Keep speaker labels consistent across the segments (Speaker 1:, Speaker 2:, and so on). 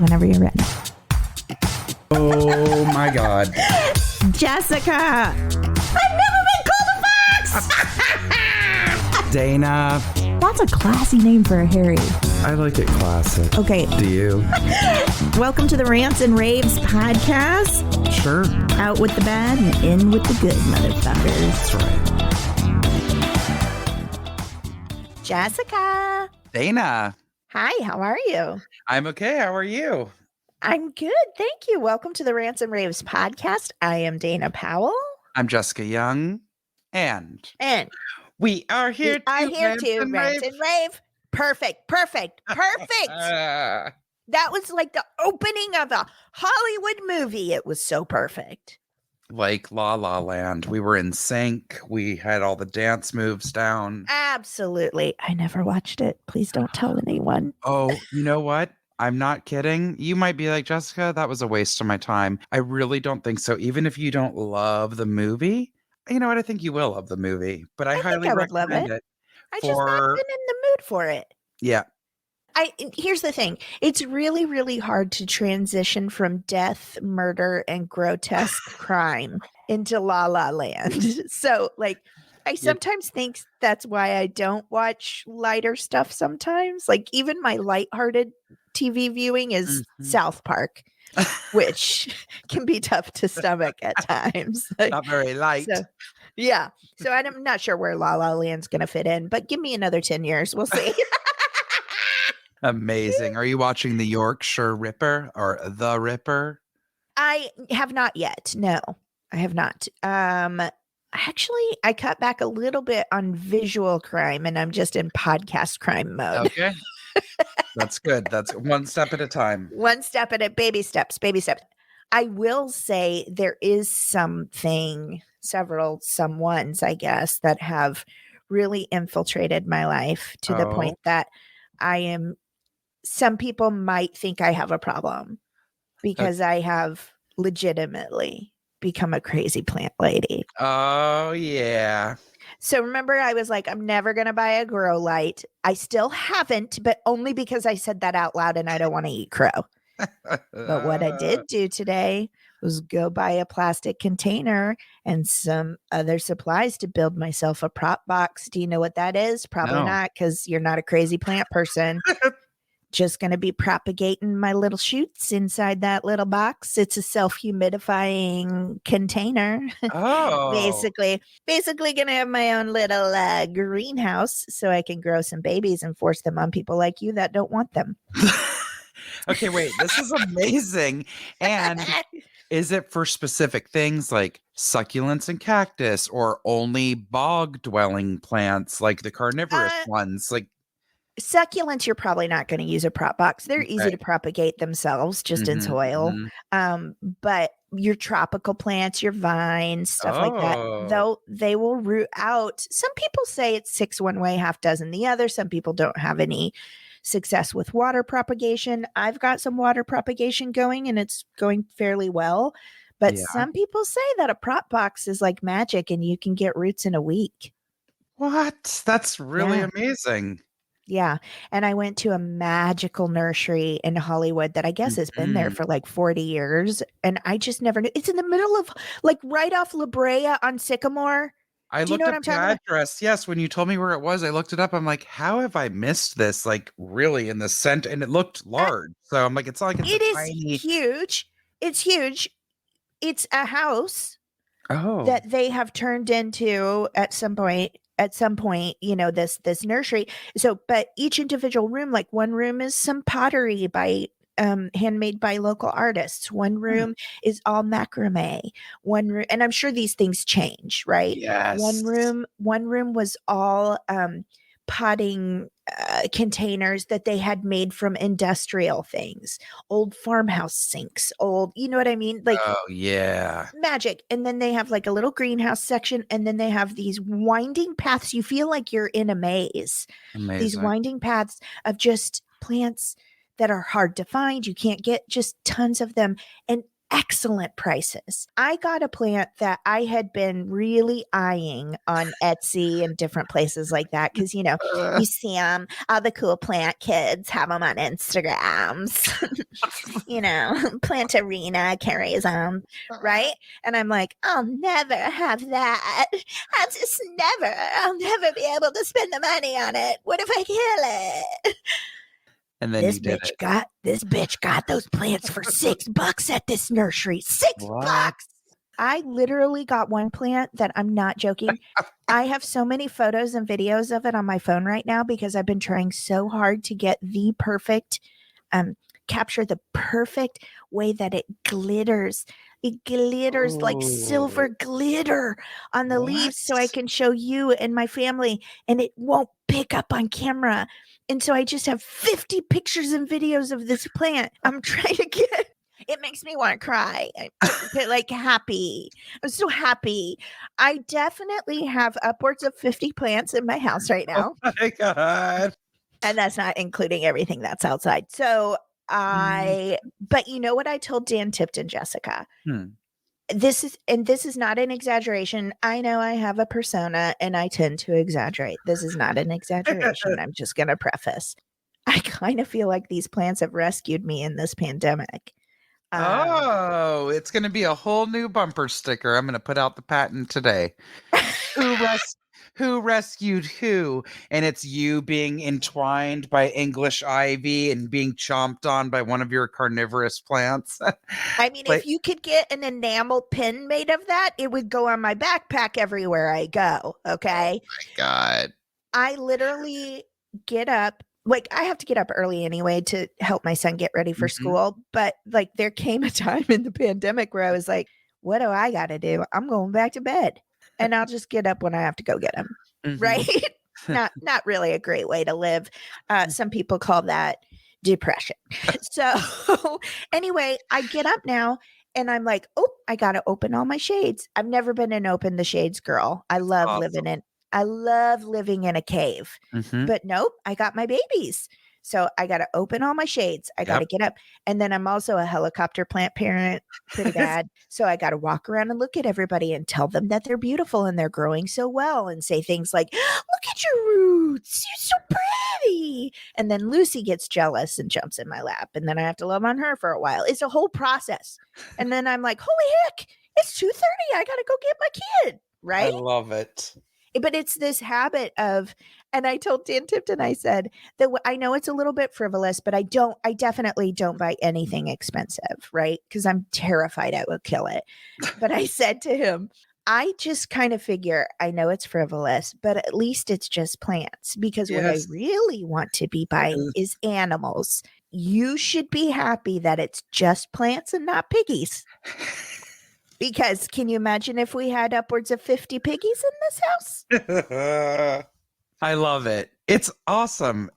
Speaker 1: Whenever you're ready.
Speaker 2: Oh my God.
Speaker 1: Jessica! I've never been called a fox!
Speaker 2: Dana.
Speaker 1: That's a classy name for a Harry.
Speaker 2: I like it classic.
Speaker 1: Okay.
Speaker 2: Do you?
Speaker 1: Welcome to the Rants and Raves podcast.
Speaker 2: Sure.
Speaker 1: Out with the bad and in with the good, motherfuckers.
Speaker 2: That's right.
Speaker 1: Jessica!
Speaker 2: Dana.
Speaker 1: Hi, how are you?
Speaker 2: I'm okay. How are you?
Speaker 1: I'm good, thank you. Welcome to the Rants and Raves podcast. I am Dana Powell.
Speaker 2: I'm Jessica Young. And we are here to
Speaker 1: rant and rave. Perfect. That was like the opening of a Hollywood movie. It was so perfect.
Speaker 2: Like La La Land. We were in sync. We had all the dance moves down.
Speaker 1: Absolutely. I never watched it. Please don't tell anyone.
Speaker 2: Oh, you know what? I'm not kidding. You might be like, Jessica, that was a waste of my time. I really don't think so. Even if you don't love the movie, you know what? I think you will love the movie. But I highly
Speaker 1: think I would love
Speaker 2: recommend
Speaker 1: it.
Speaker 2: it.
Speaker 1: I just not been in the mood for it.
Speaker 2: Yeah.
Speaker 1: Here's the thing. It's really, really hard to transition from death, murder, and grotesque crime into La La Land. So, like, I sometimes think that's why I don't watch lighter stuff sometimes. Like, even my lighthearted TV viewing is South Park, which can be tough to stomach at times. Like,
Speaker 2: not very light.
Speaker 1: Yeah. So I'm not sure where La La Land's going to fit in, but give me another 10 years. We'll see.
Speaker 2: Amazing. Are you watching the Yorkshire Ripper or The Ripper?
Speaker 1: I have not yet. No, I have not. Actually, I cut back a little bit on visual crime and I'm just in podcast crime mode.
Speaker 2: Okay. That's good. That's one step at a time.
Speaker 1: One step at a baby steps. I will say there is someones, I guess, that have really infiltrated my life to the point that some people might think I have a problem because I have legitimately become a crazy plant lady.
Speaker 2: Oh, yeah.
Speaker 1: So remember, I was like, I'm never going to buy a grow light. I still haven't, but only because I said that out loud and I don't want to eat crow. But what I did do today was go buy a plastic container and some other supplies to build myself a prop box. Do you know what that is? Probably not, because you're not a crazy plant person. Just going to be propagating my little shoots inside that little box. It's a self-humidifying container.
Speaker 2: Oh.
Speaker 1: Basically going to have my own little greenhouse so I can grow some babies and force them on people like you that don't want them.
Speaker 2: Okay, wait, this is amazing. And is it for specific things like succulents and cactus, or only bog dwelling plants like the carnivorous ones? Like
Speaker 1: succulents, you're probably not going to use a prop box. They're easy to propagate themselves just in soil. But your tropical plants, your vines, stuff like that, though, they will root out. Some people say it's 6 one way, half dozen the other. Some people don't have any success with water propagation. I've got some water propagation going and it's going fairly well. But some people say that a prop box is like magic and you can get roots in a week.
Speaker 2: What? That's really amazing.
Speaker 1: Yeah. And I went to a magical nursery in Hollywood that I guess has been there for like 40 years. And I just never knew. It's in the middle of like right off La Brea on Sycamore.
Speaker 2: I looked up the address. Yes, when you told me where it was, I looked it up. I'm like, how have I missed this? Like, really, in the center, and it looked large. So I'm like, it's not like
Speaker 1: it's huge. It's huge. It's a house that they have turned into at some point, you know, this nursery. So, but each individual room, like one room is some pottery by handmade by local artists. One room is all macrame. One room, and I'm sure these things change, right?
Speaker 2: Yes.
Speaker 1: One room was all potting containers that they had made from industrial things, old farmhouse sinks, you know what I mean? Like,
Speaker 2: oh yeah,
Speaker 1: magic. And then they have like a little greenhouse section, and then they have these winding paths. You feel like you're in a maze.
Speaker 2: Amazing.
Speaker 1: These winding paths of just plants that are hard to find. You can't get just tons of them. And excellent prices. I got a plant that I had been really eyeing on Etsy and different places like that because, you see them, all the cool plant kids have them on Instagrams. Plant Arena carries them, right? And I'm like, I'll never have that. I'll never be able to spend the money on it. What if I kill it?
Speaker 2: And then you did it.
Speaker 1: This bitch got those plants for $6 at this nursery. $6. I literally got one plant that I'm not joking. I have so many photos and videos of it on my phone right now because I've been trying so hard to get the perfect, capture the perfect way that it glitters. It glitters like silver glitter on the leaves so I can show you and my family and it won't pick up on camera. And so I just have 50 pictures and videos of this plant. I'm trying to get, it makes me want to cry. I get like happy. I'm so happy. I definitely have upwards of 50 plants in my house right now.
Speaker 2: Oh my God.
Speaker 1: And that's not including everything that's outside. So but you know what I told Dan Tipton, Jessica? This is not an exaggeration. I know I have a persona and I tend to exaggerate. This is not an exaggeration. I'm just going to preface. I kind of feel like these plants have rescued me in this pandemic.
Speaker 2: It's going to be a whole new bumper sticker. I'm going to put out the patent today. Who rescued who? And it's you being entwined by English ivy and being chomped on by one of your carnivorous plants.
Speaker 1: I mean, if you could get an enamel pin made of that, it would go on my backpack everywhere I go. Okay.
Speaker 2: Oh my God.
Speaker 1: I literally get up. Like, I have to get up early anyway to help my son get ready for school. But like, there came a time in the pandemic where I was like, what do I got to do? I'm going back to bed. And I'll just get up when I have to go get him. Right? Not really a great way to live. Some people call that depression. So anyway, I get up now and I'm like, oh, I got to open all my shades. I've never been an open the shades girl. I love living in a cave. But nope, I got my babies. So I got to open all my shades. I got to get up. And then I'm also a helicopter plant parent, pretty bad. So I got to walk around and look at everybody and tell them that they're beautiful and they're growing so well and say things like, look at your roots. You're so pretty. And then Lucy gets jealous and jumps in my lap. And then I have to love on her for a while. It's a whole process. And then I'm like, holy heck, it's 2:30. I got to go get my kid. Right?
Speaker 2: I love it.
Speaker 1: But it's this habit of, and I told Dan Tipton, I said that I know it's a little bit frivolous, but I definitely don't buy anything expensive, right? Because I'm terrified I will kill it. But I said to him, I just kind of figure, I know it's frivolous, but at least it's just plants because what I really want to be buying is animals. You should be happy that it's just plants and not piggies. Because can you imagine if we had upwards of 50 piggies in this house?
Speaker 2: I love it. It's awesome.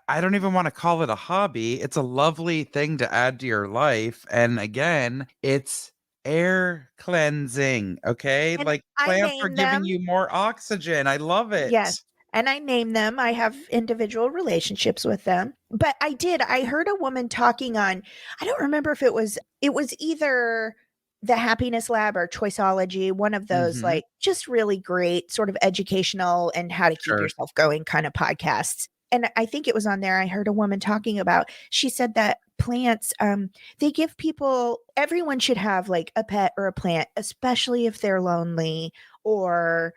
Speaker 2: I don't even want to call it a hobby. It's a lovely thing to add to your life. And again, it's air cleansing. Okay.
Speaker 1: And
Speaker 2: like plants are giving you more oxygen. I love it.
Speaker 1: Yes. And I name them. I have individual relationships with them. But I heard a woman talking on, I don't remember if it was either the Happiness Lab or Choiceology, one of those like just really great sort of educational and how to keep yourself going kind of podcasts. And I think it was on there. I heard a woman talking about, she said that plants, they give people, everyone should have like a pet or a plant, especially if they're lonely or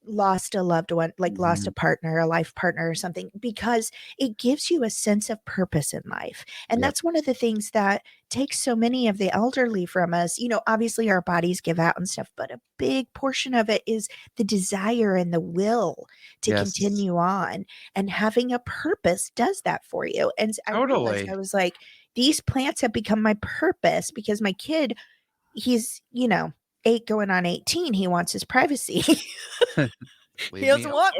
Speaker 1: lost a loved one, like lost a partner, a life partner or something, because it gives you a sense of purpose in life. And that's one of the things that takes so many of the elderly from us. You know, obviously our bodies give out and stuff, but a big portion of it is the desire and the will to continue on. And having a purpose does that for you. And I realized, I was like, these plants have become my purpose because my kid, he's, 8 going on 18, he wants his privacy. He doesn't want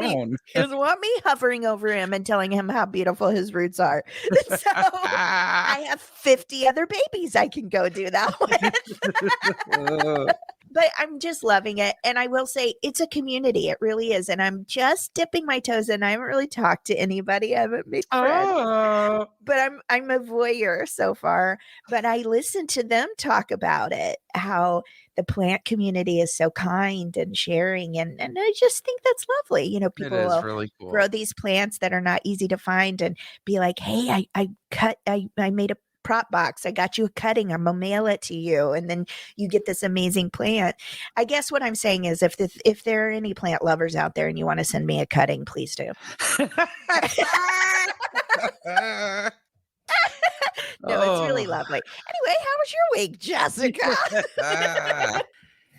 Speaker 1: me hovering over him and telling him how beautiful his roots are. So I have 50 other babies I can go do that with. but I'm just loving it. And I will say it's a community. It really is. And I'm just dipping my toes in. I haven't really talked to anybody. I haven't made friends.
Speaker 2: Oh,
Speaker 1: But I'm a voyeur so far. But I listen to them talk about it, how the plant community is so kind and sharing. And I just think that's lovely. You know,
Speaker 2: it
Speaker 1: people
Speaker 2: is
Speaker 1: will
Speaker 2: really cool.
Speaker 1: grow these plants that are not easy to find and be like, hey, I made a prop box. I got you a cutting. I'm gonna mail it to you. And then you get this amazing plant. I guess what I'm saying is if there are any plant lovers out there and you want to send me a cutting, please do. No, it's really lovely. Anyway, how was your week, Jessica?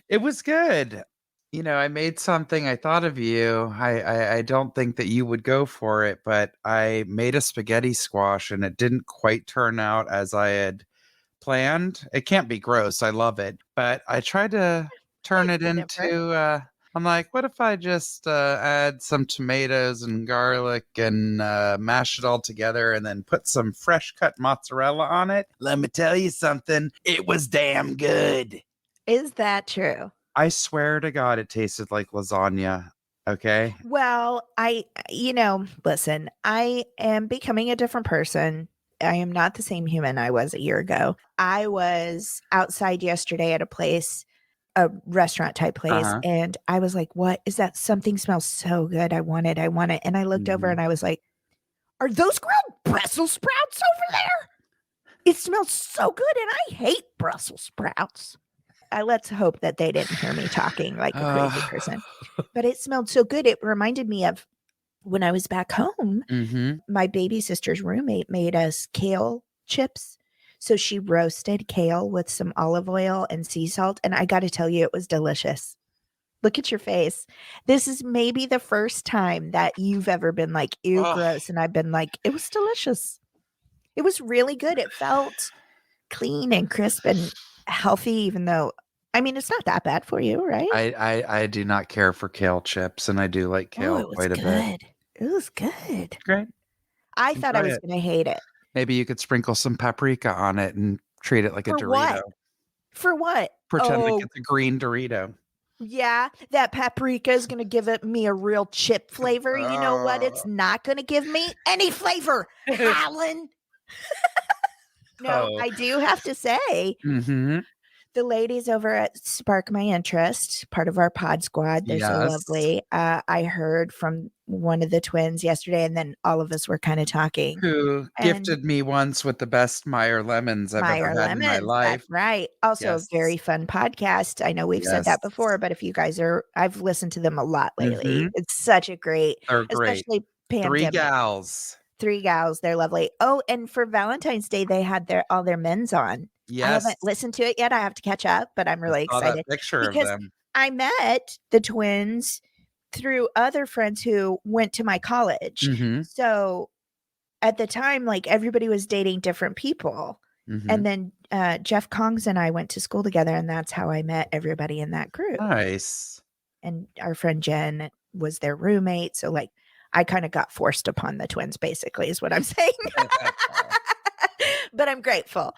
Speaker 2: It was good. You know, I made something. I thought of you. I don't think that you would go for it, but I made a spaghetti squash and it didn't quite turn out as I had planned. It can't be gross. I love it. But I tried to turn it into I'm like, what if I just add some tomatoes and garlic and mash it all together and then put some fresh cut mozzarella on it? Let me tell you something. It was damn good.
Speaker 1: Is that true?
Speaker 2: I swear to God, it tasted like lasagna. Okay.
Speaker 1: Well, listen, I am becoming a different person. I am not the same human I was a year ago. I was outside yesterday at a restaurant type place, and I was like, what is that? Something smells so good. I want it. And I looked over and I was like, are those grilled Brussels sprouts over there? It smells so good. And I hate Brussels sprouts. Let's hope that they didn't hear me talking like a crazy person. But it smelled so good. It reminded me of when I was back home. My baby sister's roommate made us kale chips. So she roasted kale with some olive oil and sea salt. And I got to tell you, it was delicious. Look at your face. This is maybe the first time that you've ever been like, ew, gross. And I've been like, it was delicious. It was really good. It felt clean and crisp and healthy, even though, I mean, it's not that bad for you, right?
Speaker 2: I do not care for kale chips, and I do like kale quite a bit.
Speaker 1: It was good.
Speaker 2: Great.
Speaker 1: I thought I was going to hate it.
Speaker 2: Maybe you could sprinkle some paprika on it and treat it like a Dorito.
Speaker 1: What? For what?
Speaker 2: Pretend like it's a green Dorito.
Speaker 1: Yeah, that paprika is going to give me a real chip flavor. You know what? It's not going to give me any flavor, Alan. No, I do have to say, the ladies over at Spark My Interest, part of our pod squad, they're so lovely. I heard from one of the twins yesterday, and then all of us were kind of talking.
Speaker 2: Who gifted me once with the best Meyer lemons I've ever had in my life.
Speaker 1: That's right. Also a very fun podcast. I know we've said that before, but if you guys I've listened to them a lot lately. It's such a great, especially pandemic. Three gals. They're lovely. Oh, and for Valentine's Day, they had all their men's on.
Speaker 2: Yes.
Speaker 1: I haven't listened to it yet. I have to catch up, but I'm really excited.
Speaker 2: That picture of them.
Speaker 1: I met the twins through other friends who went to my college. So at the time, like everybody was dating different people. And then Jeff Kongs and I went to school together, and that's how I met everybody in that group.
Speaker 2: Nice.
Speaker 1: And our friend Jen was their roommate. So like I kind of got forced upon the twins, basically, is what I'm saying. But I'm grateful.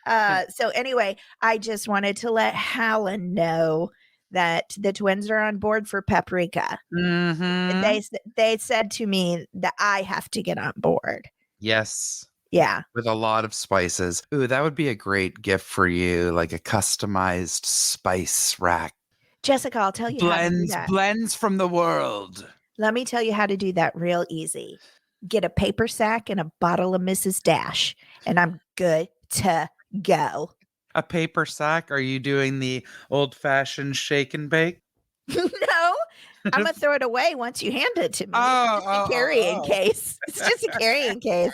Speaker 1: So anyway, I just wanted to let Helen know that the twins are on board for paprika. They said to me that I have to get on board.
Speaker 2: Yes.
Speaker 1: Yeah.
Speaker 2: With a lot of spices. Ooh, that would be a great gift for you, like a customized spice rack.
Speaker 1: Jessica, I'll tell you how to do that.
Speaker 2: Blends from the world.
Speaker 1: Let me tell you how to do that real easy. Get a paper sack and a bottle of Mrs. Dash, and I'm good to go.
Speaker 2: A paper sack? Are you doing the old-fashioned shake and bake?
Speaker 1: No, I'm going to throw it away once you hand it to me. It's just a carrying case. It's just a carrying case.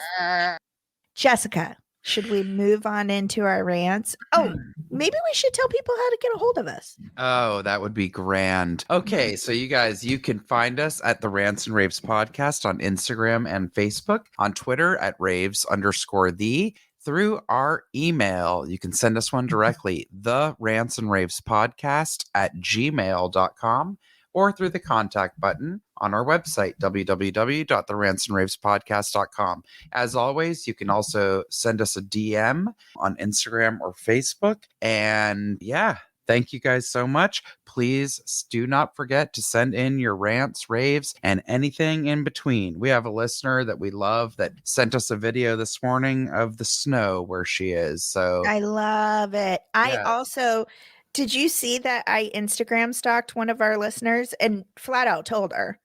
Speaker 1: Jessica, should we move on into our rants? Oh, maybe we should tell people how to get a hold of us.
Speaker 2: Oh, that would be grand. Okay, so you guys, you can find us at the Rants and Raves podcast on Instagram and Facebook, on Twitter at raves_the, through our email. You can send us one directly, the Rants and Raves podcast at gmail.com, or through the contact button on our website, www.therantsandраvespodcast.com. As always, you can also send us a DM on Instagram or Facebook. And yeah, Thank you guys so much. Please do not forget to send in your rants, raves, and anything in between. We have a listener that we love that sent us a video this morning of the snow where she is. So
Speaker 1: I love it. I
Speaker 2: yes.
Speaker 1: also, did you see that I Instagram stalked one of our listeners and flat out told her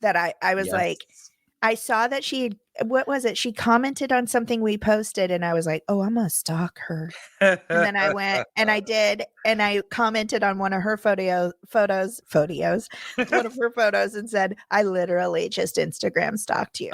Speaker 1: that I was like,
Speaker 2: Yes.
Speaker 1: I saw that what was it? She commented on something we posted and I was like, oh, I'm going to stalk her. And then I went and I did, and I commented on one of her one of her photos and said, I literally just Instagram stalked you.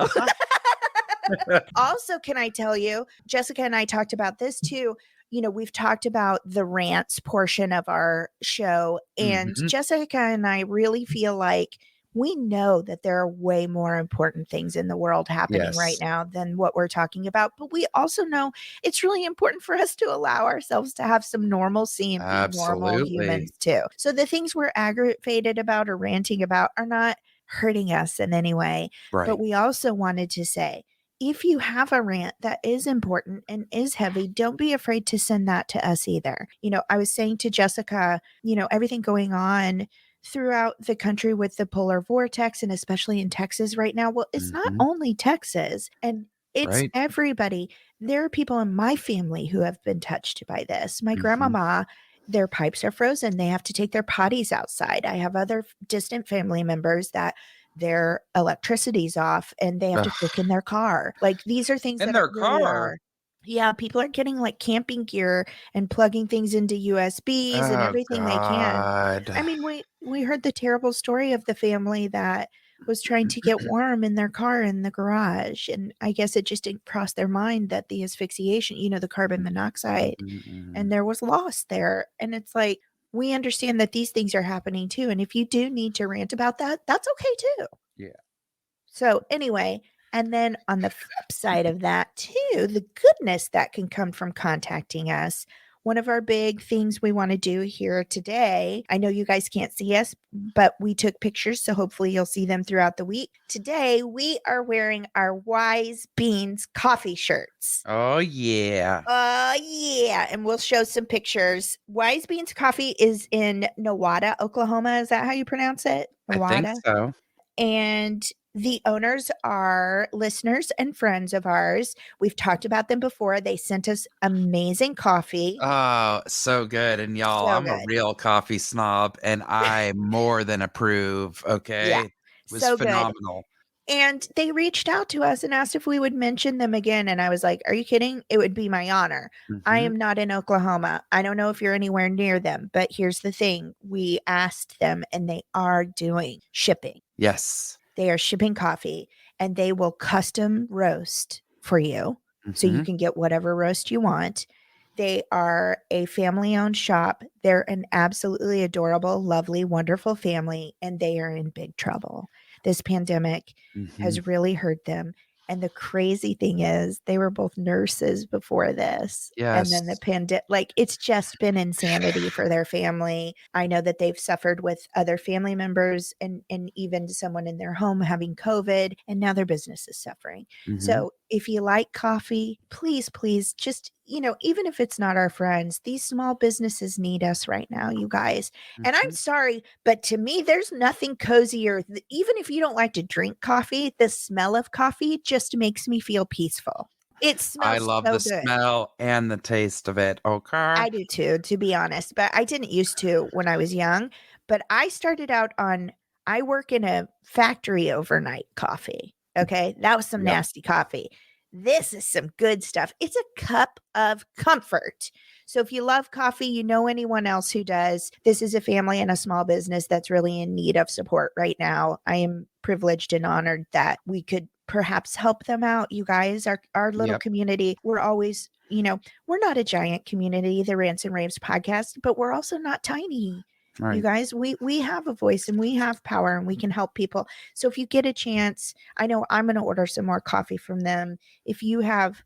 Speaker 1: Also, can I tell you, Jessica and I talked about this too. You know, we've talked about the rants portion of our show, and
Speaker 2: Mhm.
Speaker 1: Jessica and I really feel like we know that there are way more important things in the world happening right
Speaker 2: Yes.
Speaker 1: now than what we're talking about. But we also know it's really important for us to allow ourselves to have some normalcy and be normal
Speaker 2: Absolutely.
Speaker 1: humans too. So the things we're aggravated about or ranting about are not hurting us in any way. But
Speaker 2: Right.
Speaker 1: we also wanted to say, if you have a rant that is important and is heavy, don't be afraid to send that to us either. You know, I was saying to Jessica, you know, everything going on throughout the country with the polar vortex and especially in Texas right now. Well, it's not
Speaker 2: Mhm.
Speaker 1: only Texas, and it's
Speaker 2: Right.
Speaker 1: everybody. There are people in my family who have been touched by this. My
Speaker 2: Mhm.
Speaker 1: grandmama, their pipes are frozen. They have to take their potties outside. I have other distant family members that their electricity's off and they have to cook
Speaker 2: Ugh.
Speaker 1: in their car. Like these are things
Speaker 2: In
Speaker 1: that are
Speaker 2: their
Speaker 1: really
Speaker 2: car.
Speaker 1: are. Yeah, people are getting like camping gear and plugging things into USBs and
Speaker 2: Oh
Speaker 1: everything they can.
Speaker 2: God.
Speaker 1: I mean, we heard the terrible story of the family that was trying to get warm in their car in the garage, and I guess it just didn't cross their mind that the asphyxiation, you know, the carbon monoxide, and
Speaker 2: Mhm.
Speaker 1: there was loss there. And it's like we understand that these things are happening too, and if you do need to rant about that, that's okay too.
Speaker 2: Yeah.
Speaker 1: So, anyway, and then on the flip side of that, too, the goodness that can come from contacting us. One of our big things we want to do here today, I know you guys can't see us, but we took pictures, so hopefully you'll see them throughout the week. Today, we are wearing our Wise Beans coffee shirts.
Speaker 2: Oh yeah.
Speaker 1: Yeah. And we'll show some pictures. Wise Beans Coffee is in Nowata, Oklahoma. Is that how you pronounce it?
Speaker 2: I think
Speaker 1: Nowata?
Speaker 2: so.
Speaker 1: And the owners are listeners and friends of ours. We've talked about them before. They sent us amazing coffee.
Speaker 2: Oh, so good. And y'all,
Speaker 1: So
Speaker 2: I'm a
Speaker 1: good.
Speaker 2: real coffee snob and I more than approve.
Speaker 1: Yeah.
Speaker 2: Okay. It was
Speaker 1: So good.
Speaker 2: phenomenal.
Speaker 1: And they reached out to us and asked if we would mention them again. And I was like, are you kidding? It would be my honor. I
Speaker 2: Mhm.
Speaker 1: am not in Oklahoma. I don't know if you're anywhere near them, but here's the thing. We asked them and they are doing shipping.
Speaker 2: Yes.
Speaker 1: They are shipping coffee and they will custom roast for you. So you
Speaker 2: Mhm.
Speaker 1: can get whatever roast you want. They are a family owned shop. They're an absolutely adorable, lovely, wonderful family, and they are in big trouble. This pandemic
Speaker 2: Mhm.
Speaker 1: has really hurt them. And the crazy thing is, they were both nurses before this. And then the
Speaker 2: Yes.
Speaker 1: pandemic, like it's just been insanity for their family. I know that they've suffered with other family members and even someone in their home having COVID, and now their business is suffering.
Speaker 2: Mhm.
Speaker 1: So if you like coffee, please, please just, you know, even if it's not our friends, these small businesses need us right now, you guys. And I'm
Speaker 2: Mhm.
Speaker 1: sorry, but to me, there's nothing cozier. Even if you don't like to drink coffee, the smell of coffee just makes me feel peaceful. It
Speaker 2: I
Speaker 1: smells
Speaker 2: love
Speaker 1: so
Speaker 2: the
Speaker 1: good.
Speaker 2: smell and the taste of it. Okay.
Speaker 1: I do too, to be honest, but I didn't used to when I was young. But I started out on, I work in a factory overnight coffee. Okay. That was some
Speaker 2: Yep.
Speaker 1: nasty coffee. This is some good stuff. It's a cup of comfort. So if you love coffee, you know anyone else who does, this is a family and a small business that's really in need of support right now. I am privileged and honored that we could perhaps help them out. You guys, our little
Speaker 2: Yep.
Speaker 1: community, we're always, you know, we're not a giant community, the Rants and Raves podcast, but we're also not tiny. You
Speaker 2: Right.
Speaker 1: guys, we have a voice and we have power and we can help people. So if you get a chance, I know I'm going to order some more coffee from them. If you have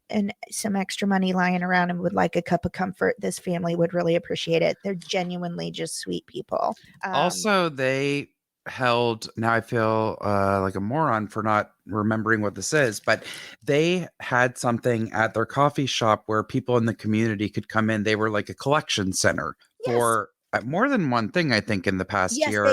Speaker 1: some extra money lying around and would like a cup of comfort, this family would really appreciate it. They're genuinely just sweet people.
Speaker 2: Also, they held, now I feel like a moron for not remembering what this is, but they had something at their coffee shop where people in the community could come in. They were like a collection center
Speaker 1: Yes.
Speaker 2: for more than one thing, I think, in the past
Speaker 1: Yes,
Speaker 2: year.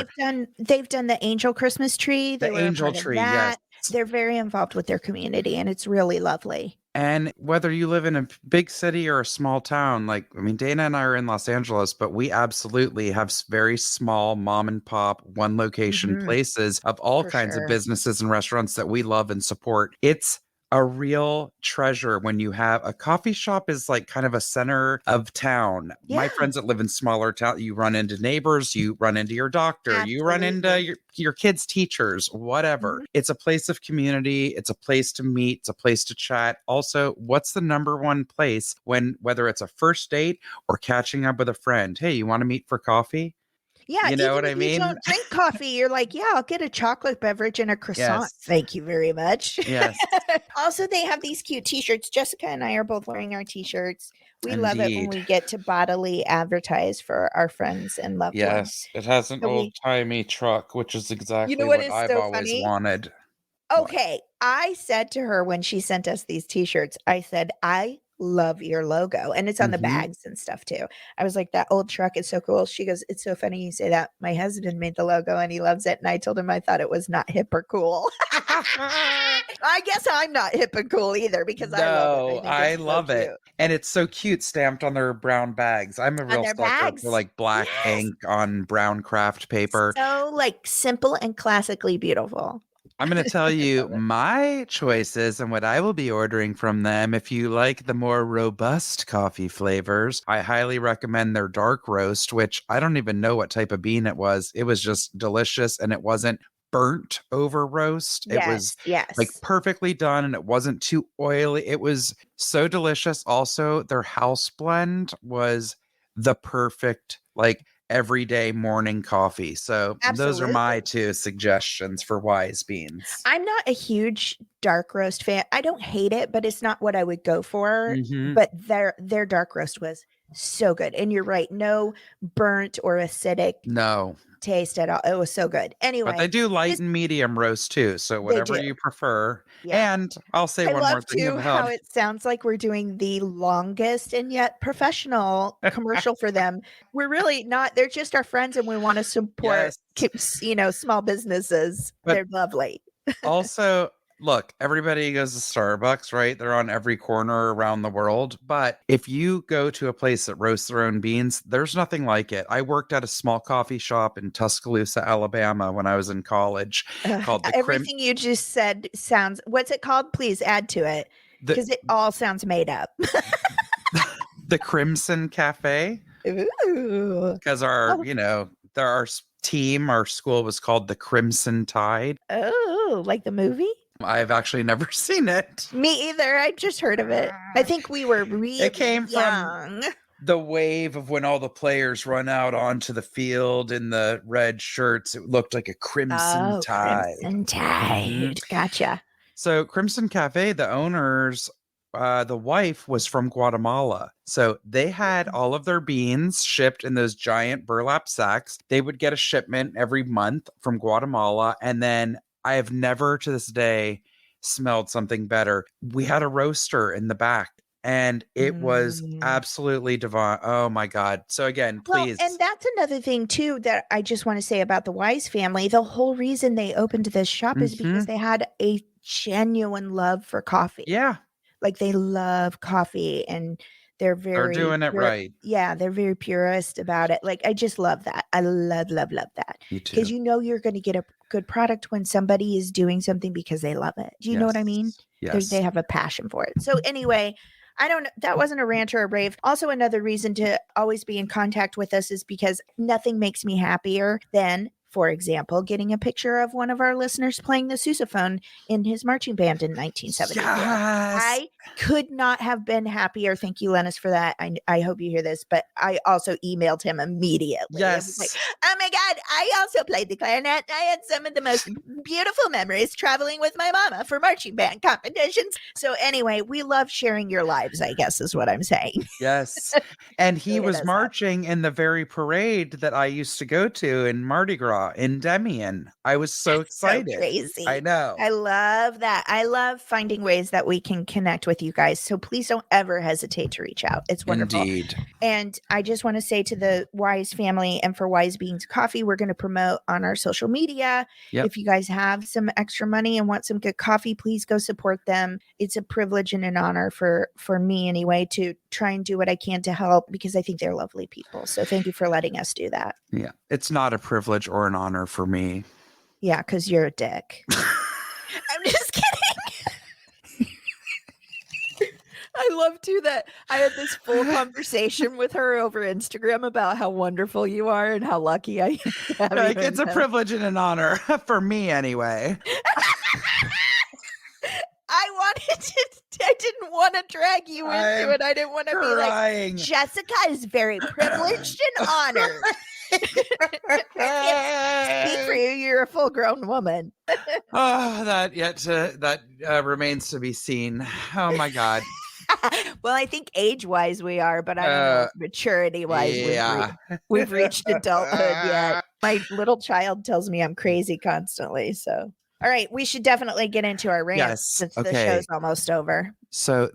Speaker 1: they've done the angel Christmas tree. They
Speaker 2: The
Speaker 1: were a
Speaker 2: angel
Speaker 1: part of
Speaker 2: tree, yes.
Speaker 1: that. They're very involved with their community, and it's really lovely.
Speaker 2: And whether you live in a big city or a small town, like, I mean, Dana and I are in Los Angeles, but we absolutely have very small mom and pop, one location
Speaker 1: Mhm,
Speaker 2: places of all
Speaker 1: for
Speaker 2: kinds of
Speaker 1: sure.
Speaker 2: businesses and restaurants that we love and support. It's a real treasure when you have a coffee shop is like kind of a center of town. My
Speaker 1: Yeah,
Speaker 2: friends that live in smaller town, you run into neighbors, you run into your doctor, you run into
Speaker 1: absolutely.
Speaker 2: your kids' teachers, whatever.
Speaker 1: Mhm.
Speaker 2: It's a place of community, it's a place to meet, it's a place to chat. Also, what's the number one place when whether it's a first date or catching up with a friend? Hey, you want to meet for coffee?
Speaker 1: Yeah,
Speaker 2: You know
Speaker 1: even
Speaker 2: what I
Speaker 1: if you
Speaker 2: mean?
Speaker 1: don't drink coffee, you're like, "Yeah, I'll get a chocolate beverage and a croissant.
Speaker 2: Yes.
Speaker 1: Thank you very much."
Speaker 2: Yes.
Speaker 1: Also, they have these cute T-shirts. Jessica and I are both wearing our T-shirts. We love it when
Speaker 2: Indeed.
Speaker 1: we get to bodily advertise for our friends and loved ones.
Speaker 2: Yes, it has an
Speaker 1: So we
Speaker 2: old-timey truck, which is
Speaker 1: You know
Speaker 2: exactly
Speaker 1: what
Speaker 2: what
Speaker 1: is
Speaker 2: I've
Speaker 1: so
Speaker 2: always
Speaker 1: funny?
Speaker 2: wanted. What?
Speaker 1: Okay, I said to her when she sent us these T-shirts, I said, "I love your logo," and it's on the
Speaker 2: Mhm.
Speaker 1: bags and stuff too. I was like, "That old truck is so cool." She goes, "It's so funny you say that. My husband made the logo and he loves it." And I told him I thought it was not hip or cool. I guess I'm not hip and cool either because I love it. I
Speaker 2: No,
Speaker 1: think
Speaker 2: I
Speaker 1: it's so
Speaker 2: love it.
Speaker 1: cute.
Speaker 2: And it's so cute stamped on their brown bags. I'm a
Speaker 1: On
Speaker 2: real
Speaker 1: their
Speaker 2: sucker for
Speaker 1: bags.
Speaker 2: like black
Speaker 1: Yes.
Speaker 2: ink on brown craft paper.
Speaker 1: So, like, simple and classically beautiful.
Speaker 2: I'm going to tell
Speaker 1: I
Speaker 2: you
Speaker 1: love it.
Speaker 2: my choices and what I will be ordering from them. If you like the more robust coffee flavors, I highly recommend their dark roast, which I don't even know what type of bean it was. It was just delicious and it wasn't burnt over roast. It was
Speaker 1: Yes,
Speaker 2: like
Speaker 1: yes.
Speaker 2: perfectly done and it wasn't too oily. It was so delicious. Also, their house blend was the perfect, like, everyday morning coffee. So those are my
Speaker 1: Absolutely.
Speaker 2: two suggestions for wise beans.
Speaker 1: I'm not a huge dark roast fan. I don't hate it, but it's not what I would go for.
Speaker 2: Hmm.
Speaker 1: But their dark roast was so good. And you're right, no burnt or acidic
Speaker 2: No,
Speaker 1: taste at all. It was so good.
Speaker 2: but they
Speaker 1: Anyway,
Speaker 2: do light
Speaker 1: this
Speaker 2: and medium roast too. So
Speaker 1: they
Speaker 2: whatever
Speaker 1: do.
Speaker 2: you prefer.
Speaker 1: Yeah.
Speaker 2: And I'll say
Speaker 1: I
Speaker 2: one more
Speaker 1: love
Speaker 2: thing
Speaker 1: too how
Speaker 2: about
Speaker 1: it sounds like we're doing the longest and yet professional commercial for them. We're really not. They're just our friends and we want to support
Speaker 2: yes.
Speaker 1: small businesses.
Speaker 2: But
Speaker 1: They're lovely.
Speaker 2: also, look, everybody goes to Starbucks, right? They're on every corner around the world. But if you go to a place that roasts their own beans, there's nothing like it. I worked at a small coffee shop in Tuscaloosa, Alabama when I was in college called
Speaker 1: Everything you just said sounds what's it called? Please add to it
Speaker 2: the
Speaker 1: because it all sounds made up.
Speaker 2: the Crimson Cafe.
Speaker 1: Ooh.
Speaker 2: Because our,
Speaker 1: Oh,
Speaker 2: team, our school was called the Crimson Tide.
Speaker 1: oh, like the movie?
Speaker 2: I've actually never seen it.
Speaker 1: Me either. I just heard of it. I think we were
Speaker 2: It
Speaker 1: really
Speaker 2: came from
Speaker 1: young.
Speaker 2: the wave of when all the players run out onto the field in the red shirts. It looked like a crimson
Speaker 1: Oh,
Speaker 2: tide.
Speaker 1: Crimson
Speaker 2: Mhm.
Speaker 1: Tide. Gotcha.
Speaker 2: So Crimson Cafe, the owners, the wife was from Guatemala. So they had all of their beans shipped in those giant burlap sacks. They would get a shipment every month from Guatemala. And then I have never to this day smelled something better. We had a roaster in the back and it was
Speaker 1: Mm.
Speaker 2: absolutely divine. Oh my God. So again,
Speaker 1: Well, and
Speaker 2: please.
Speaker 1: that's another thing too that I just want to say about the Wise family. The whole reason they opened this shop is because
Speaker 2: Mhm.
Speaker 1: they had a genuine love for coffee.
Speaker 2: Yeah,
Speaker 1: Like they love coffee and they're
Speaker 2: they're
Speaker 1: very
Speaker 2: doing it
Speaker 1: pure.
Speaker 2: right.
Speaker 1: Yeah, they're very purist about it. Like I just love that. I love, love, love that.
Speaker 2: Me
Speaker 1: Because
Speaker 2: too.
Speaker 1: you know you're going to get a good product when somebody is doing something because they love it. Do you know what I mean?
Speaker 2: Yes.
Speaker 1: They
Speaker 2: Yes.
Speaker 1: have a passion for it. So anyway, I don't know. That wasn't a rant or a rave. Also, another reason to always be in contact with us is because nothing makes me happier than, for example, getting a picture of one of our listeners playing the sousaphone in his marching band in 1974.
Speaker 2: Yes.
Speaker 1: I could not have been happier. Thank you, Lennis, for that. I hope you hear this, but I also emailed him immediately. I was like,
Speaker 2: Yes.
Speaker 1: oh my God, I also played the clarinet. I had some of the most beautiful memories traveling with my mama for marching band competitions. So, anyway, we love sharing your lives, I guess, is what I'm saying.
Speaker 2: Yes. And
Speaker 1: So
Speaker 2: he
Speaker 1: hit
Speaker 2: was
Speaker 1: us up.
Speaker 2: marching in the very parade that I used to go to in Mardi Gras. Endymion. I was so
Speaker 1: So
Speaker 2: excited.
Speaker 1: crazy.
Speaker 2: I know.
Speaker 1: I love that. I love finding ways that we can connect with you guys. So please don't ever hesitate to reach out. It's wonderful.
Speaker 2: Indeed.
Speaker 1: And I just want to say to the Wise family and for Wise Beans Coffee, we're going to promote on our social media.
Speaker 2: Yep.
Speaker 1: If you guys have some extra money and want some good coffee, please go support them. It's a privilege and an honor for me anyway to try and do what I can to help because I think they're lovely people. So thank you for letting us do that.
Speaker 2: Yeah. It's not a privilege or an honor for me.
Speaker 1: Yeah, because you're a dick. I'm just kidding. I love too that I had this full conversation with her over Instagram about how wonderful you are and how lucky I am to have you
Speaker 2: Like,
Speaker 1: in
Speaker 2: it's a
Speaker 1: them.
Speaker 2: privilege and an honor for me anyway.
Speaker 1: I didn't want to drag you into
Speaker 2: I'm
Speaker 1: it. I didn't want to be like,
Speaker 2: Crying.
Speaker 1: Jessica is very privileged and honored. I can't speak for you. You're a full grown woman.
Speaker 2: Oh, that remains to be seen. Oh my God.
Speaker 1: Well, I think age-wise we are, but I don't know if maturity-wise
Speaker 2: Yeah.
Speaker 1: we've reached adulthood yet. My little child tells me I'm crazy constantly. So, all right, we should definitely get into our rant
Speaker 2: Yes.
Speaker 1: since the
Speaker 2: Okay.
Speaker 1: show's almost over.
Speaker 2: So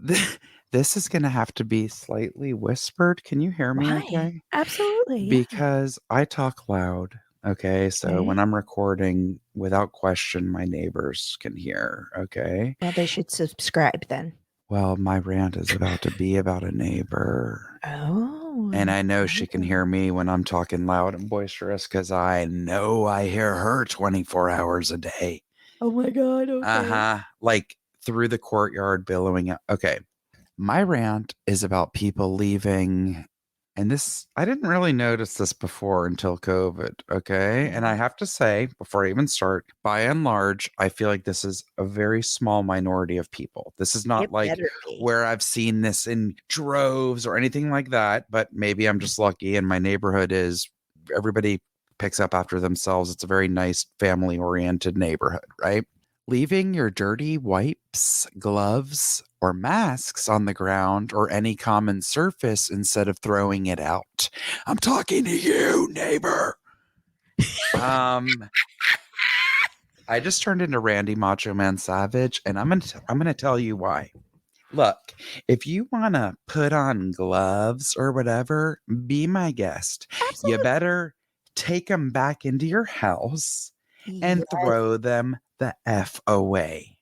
Speaker 2: this is going to have to be slightly whispered. Can you hear me
Speaker 1: Why?
Speaker 2: okay?
Speaker 1: Absolutely. Yeah.
Speaker 2: Because I talk loud. Okay. So when
Speaker 1: Okay.
Speaker 2: I'm recording, without question, my neighbors can hear. Okay.
Speaker 1: Well, they should subscribe then.
Speaker 2: Well, my rant is about to be about a neighbor.
Speaker 1: Oh.
Speaker 2: And I know she can hear me when I'm talking loud and boisterous because I know I hear her 24 hours a day.
Speaker 1: Oh my God. Okay.
Speaker 2: Like through the courtyard billowing out. Okay. My rant is about people leaving. And this, I didn't really notice this before until COVID. Okay. And I have to say, before I even start, by and large, I feel like this is a very small minority of people. This is not
Speaker 1: It
Speaker 2: like
Speaker 1: better be.
Speaker 2: where I've seen this in droves or anything like that. But maybe I'm just lucky. And my neighborhood is everybody picks up after themselves. It's a very nice family oriented neighborhood, right? Leaving your dirty wipes, gloves, or masks on the ground or any common surface instead of throwing it out. I'm talking to you, neighbor. I just turned into Randy Macho Man Savage, and I'm gonna tell you why. Look, if you want to put on gloves or whatever, be my guest.
Speaker 1: Absolutely.
Speaker 2: You better take them back into your house and throw them the F away.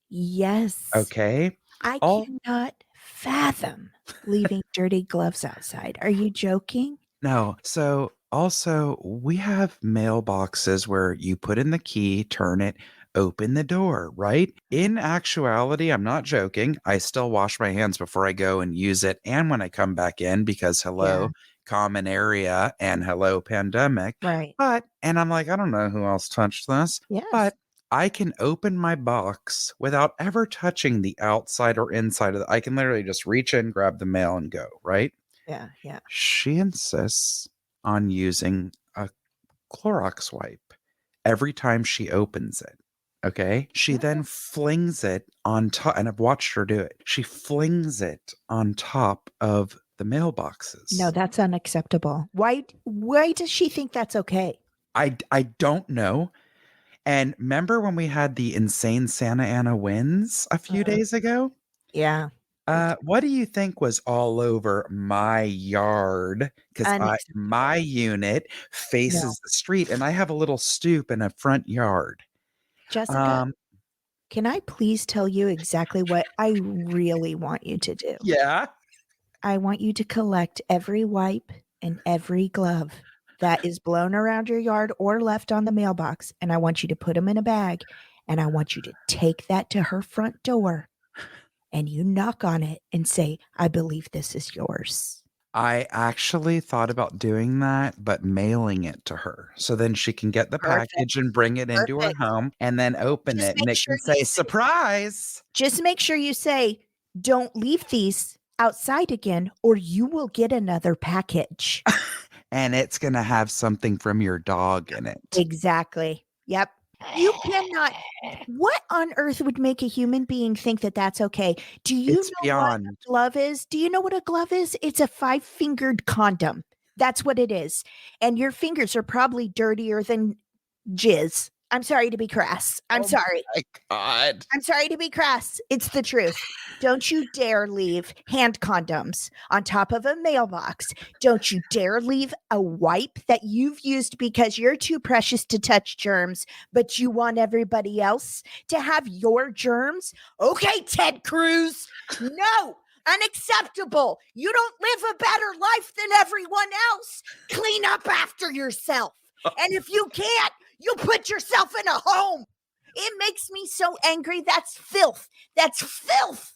Speaker 1: Yes.
Speaker 2: Okay?
Speaker 1: I cannot fathom leaving dirty gloves outside. Are you joking?
Speaker 2: No. So also, we have mailboxes where you put in the key, turn it, open the door, right? In actuality, I'm not joking. I still wash my hands before I go and use it and when I come back in because hello, common area and hello, pandemic.
Speaker 1: Right.
Speaker 2: And I'm like, I don't know who else touched this.
Speaker 1: Yes.
Speaker 2: But I can open my box without ever touching the outside or inside of it. I can literally just reach in, grab the mail, and go, right?
Speaker 1: Yeah.
Speaker 2: She insists on using a Clorox wipe every time she opens it. Okay. She then flings it on top, and I've watched her do it. She flings it on top of the mailboxes.
Speaker 1: No, that's unacceptable. Why does she think that's okay?
Speaker 2: I don't know. And remember when we had the insane Santa Ana winds a few days ago?
Speaker 1: Yeah.
Speaker 2: What do you think was all over my yard? Because my unit faces the street, and I have a little stoop and a front yard.
Speaker 1: Jessica, can I please tell you exactly what I really want you to do?
Speaker 2: Yeah.
Speaker 1: I want you to collect every wipe and every glove that is blown around your yard or left on the mailbox, and I want you to put them in a bag, and I want you to take that to her front door, and you knock on it and say, I believe this is yours.
Speaker 2: I actually thought about doing that, but mailing it to her. So then she can get the package and bring it into her home and then open it. And it can say, surprise.
Speaker 1: Just make sure you say, don't leave these outside again, or you will get another package.
Speaker 2: And it's going to have something from your dog in it.
Speaker 1: Exactly. Yep. You cannot. What on earth would make a human being think that that's okay? Do you know
Speaker 2: beyond.
Speaker 1: what a glove is? Do you know what a glove is? It's a 5-fingered condom. That's what it is. And your fingers are probably dirtier than jizz. I'm sorry to be crass. I'm
Speaker 2: Oh
Speaker 1: sorry.
Speaker 2: my God.
Speaker 1: I'm sorry to be crass. It's the truth. Don't you dare leave hand condoms on top of a mailbox. Don't you dare leave a wipe that you've used because you're too precious to touch germs, but you want everybody else to have your germs. Okay, Ted Cruz. No, unacceptable. You don't live a better life than everyone else. Clean up after yourself. And if you can't, you put yourself in a home. It makes me so angry. That's filth. That's filth.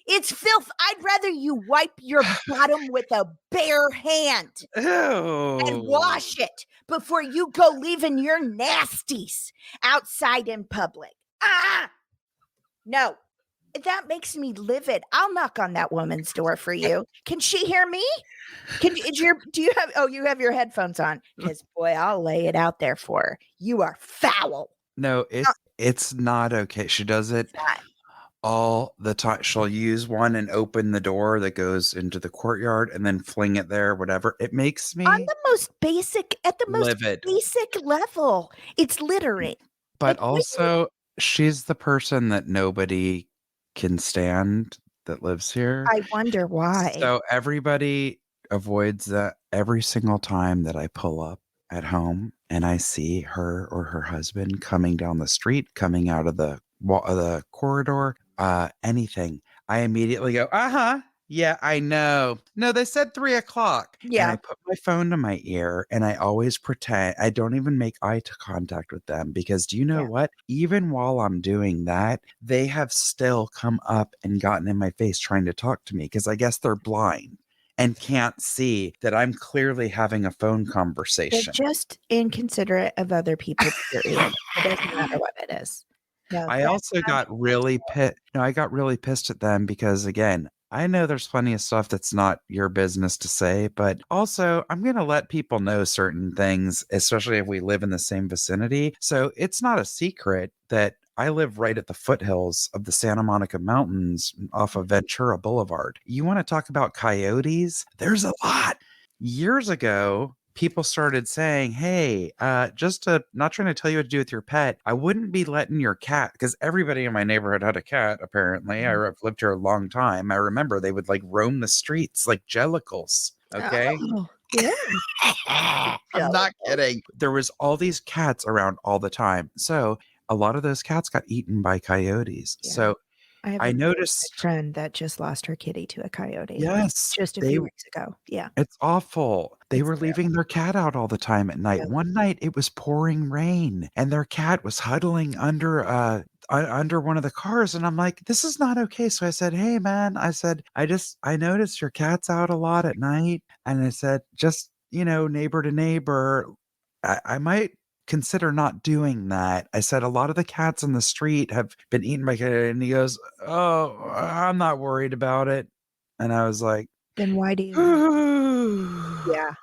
Speaker 1: It's filth. I'd rather you wipe your bottom with a bare hand and wash it before you go leaving your nasties outside in public. No, that makes me livid. I'll knock on that woman's door for you. Can she hear me? You have your headphones on? Because boy, I'll lay it out there for her. You are foul.
Speaker 2: No, it's not okay. She does it
Speaker 1: Not.
Speaker 2: all the time. She'll use one and open the door that goes into the courtyard and then fling it there, whatever. It makes me
Speaker 1: On the most basic, at the most
Speaker 2: livid.
Speaker 1: basic level, it's littering.
Speaker 2: But
Speaker 1: Like,
Speaker 2: also, she's the person that nobody can stand that lives here.
Speaker 1: I wonder why.
Speaker 2: So everybody avoids that every single time that I pull up at home and I see her or her husband coming down the street, coming out of the corridor, anything. I immediately go, yeah, I know. No, they said 3:00.
Speaker 1: Yeah.
Speaker 2: And I put my phone to my ear and I always pretend I don't even make eye contact with them because do you know what? Even while I'm doing that, they have still come up and gotten in my face trying to talk to me because I guess they're blind and can't see that I'm clearly having a phone
Speaker 1: They're
Speaker 2: conversation.
Speaker 1: just inconsiderate of other people, period. It doesn't matter what it is. No,
Speaker 2: I also got really pissed. No, I got really pissed at them because, again, I know there's plenty of stuff that's not your business to say, but also I'm going to let people know certain things, especially if we live in the same vicinity. So it's not a secret that I live right at the foothills of the Santa Monica Mountains off of Ventura Boulevard. You want to talk about coyotes? There's a lot. Years ago, people started saying, hey, not trying to tell you what to do with your pet. I wouldn't be letting your cat, because everybody in my neighborhood had a cat, apparently. I've lived here a long time. I remember they would like roam the streets like jellicles. Okay.
Speaker 1: Oh, yeah.
Speaker 2: I'm not kidding. There was all these cats around all the time. So a lot of those cats got eaten by coyotes.
Speaker 1: Yeah.
Speaker 2: So I noticed
Speaker 1: a friend that just lost her kitty to a coyote.
Speaker 2: Yes.
Speaker 1: Just a few weeks ago. Yeah.
Speaker 2: It's awful. They
Speaker 1: It's
Speaker 2: were leaving their cat out all the time at night.
Speaker 1: Yeah.
Speaker 2: One night it was pouring rain and their cat was huddling under one of the cars and I'm like, this is not okay. So I said, hey man, I said, I noticed your cat's out a lot at night. And I said, just, neighbor to neighbor, I might consider not doing that. I said, a lot of the cats on the street have been eaten by coyotes. And he goes, oh, I'm not worried about it. And I was like,
Speaker 1: then why do you? Yeah,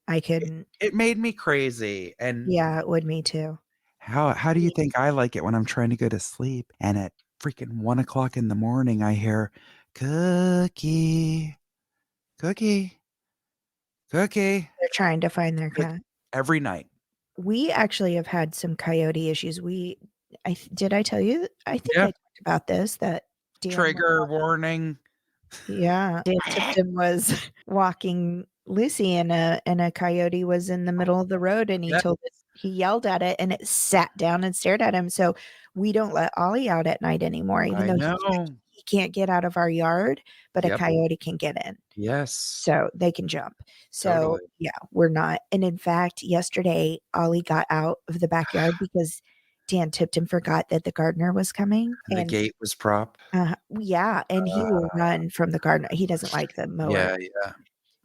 Speaker 1: I couldn't.
Speaker 2: It made me crazy. And
Speaker 1: yeah, it would me too.
Speaker 2: how do you think I like it when I'm trying to go to sleep and at freaking 1:00 in the morning I hear cookie, cookie, cookie
Speaker 1: They're trying to find their cat.
Speaker 2: every night.
Speaker 1: We actually have had some coyote issues. Did I tell you? I think I talked about this. That Dan
Speaker 2: trigger warning.
Speaker 1: Yeah, Dan Tipton was walking Lucy, and a coyote was in the middle of the road, and he yelled at it, and it sat down and stared at him. So we don't let Ollie out at night anymore, even though he can't get out of our yard, but a coyote can get in.
Speaker 2: Yes.
Speaker 1: So they can jump. So yeah, we're not. And in fact, yesterday, Ollie got out of the backyard because Dan Tipton forgot that the gardener was coming.
Speaker 2: And the gate was propped.
Speaker 1: Yeah, and he will run from the gardener. He doesn't like the mower.
Speaker 2: Yeah.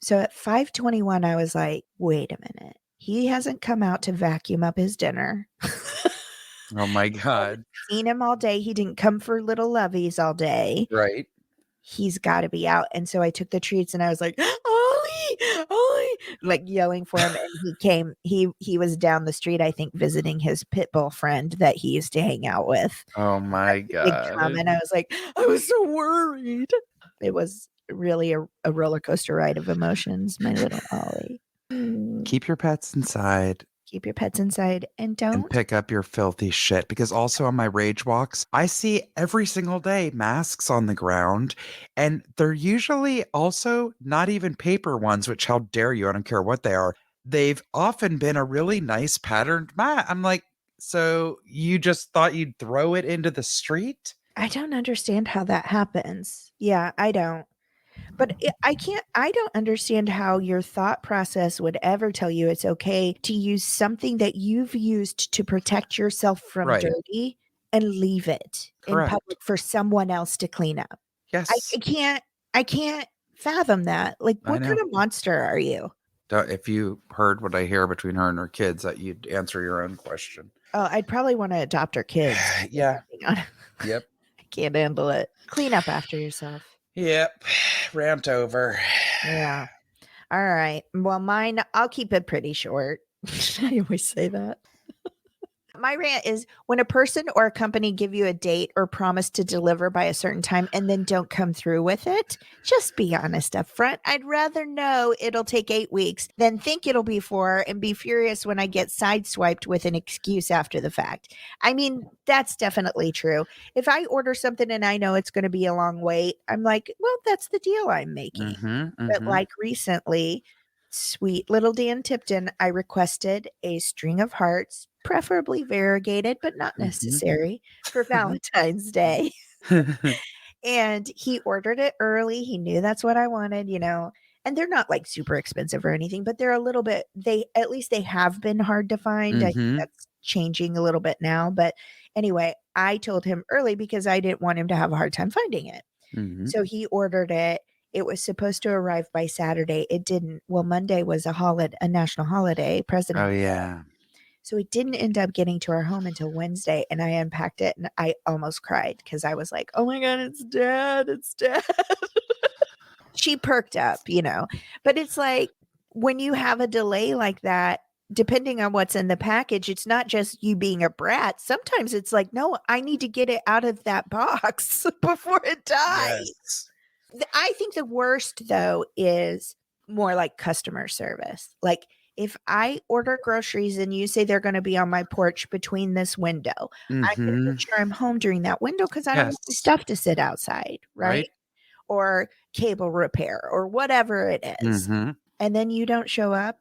Speaker 1: So at 5:21, I was like, wait a minute. He hasn't come out to vacuum up his dinner.
Speaker 2: Oh my God.
Speaker 1: Seen him all day. He didn't come for little lovies all day.
Speaker 2: Right.
Speaker 1: He's got to be out. And so I took the treats and I was like, Ollie, like yelling for him. And he came, he was down the street, I think, visiting his pit bull friend that he used to hang out with.
Speaker 2: Oh my God.
Speaker 1: And I was like, I was so worried. It was really a roller coaster ride of emotions, my little Ollie.
Speaker 2: Keep your pets inside.
Speaker 1: Keep your pets inside and
Speaker 2: and
Speaker 1: don't.
Speaker 2: pick up your filthy shit. Because also on my rage walks, I see every single day masks on the ground, and they're usually also not even paper ones, which how dare you? I don't care what they are. They've often been a really nice patterned mat. I'm like, so you just thought you'd throw it into the street?
Speaker 1: I don't understand how that happens. Yeah, I don't. But I don't understand how your thought process would ever tell you it's okay to use something that you've used to protect yourself from
Speaker 2: Right.
Speaker 1: dirty and leave it in public
Speaker 2: Correct.
Speaker 1: for someone else to clean up. I,
Speaker 2: Yes.
Speaker 1: I can't I can't fathom that. Like,
Speaker 2: I
Speaker 1: what kind
Speaker 2: know.
Speaker 1: of monster are you?
Speaker 2: If you heard what I hear between her and her kids, that you'd answer your own question.
Speaker 1: Oh, I'd probably want to adopt her kids.
Speaker 2: Yeah.
Speaker 1: Depending on-
Speaker 2: Yep.
Speaker 1: I can't handle it. Clean up after yourself.
Speaker 2: Yep. Rant over.
Speaker 1: Yeah. All right. Well, mine, I'll keep it pretty short. I always say that. My rant is when a person or a company give you a date or promise to deliver by a certain time and then don't come through with it, just be honest up front. I'd rather know it'll take 8 weeks than think it'll be 4 and be furious when I get sideswiped with an excuse after the fact. I mean, that's definitely true. If I order something and I know it's going to be a long wait, I'm like, well, that's the deal I'm making. But like recently, sweet little Dan Tipton, I requested a string of hearts, preferably variegated, but not necessary, for Valentine's Day. And he ordered it early. He knew that's what I wanted, and they're not like super expensive or anything, but they're a little bit, at least they have been hard to find. I think that's changing a little bit now. But anyway, I told him early because I didn't want him to have a hard time finding it. So he ordered it. It was supposed to arrive by Saturday. It didn't. Well, Monday was a national holiday,
Speaker 2: Oh,
Speaker 1: President's Day.
Speaker 2: yeah.
Speaker 1: So it didn't end up getting to our home until Wednesday. And I unpacked it and I almost cried because I was like, oh my God, it's dad. It's dad. She perked up, but it's like when you have a delay like that, depending on what's in the package, it's not just you being a brat. Sometimes it's like, no, I need to get it out of that box before it dies.
Speaker 2: Yes.
Speaker 1: I think the worst, though, is more like customer service. Like if I order groceries and you say they're going to be on my porch between this window, I'm going to make sure I'm home during that window because I don't want my
Speaker 2: Yes.
Speaker 1: stuff to sit outside, right?
Speaker 2: Right.
Speaker 1: Or cable repair or whatever it is. And then you don't show up.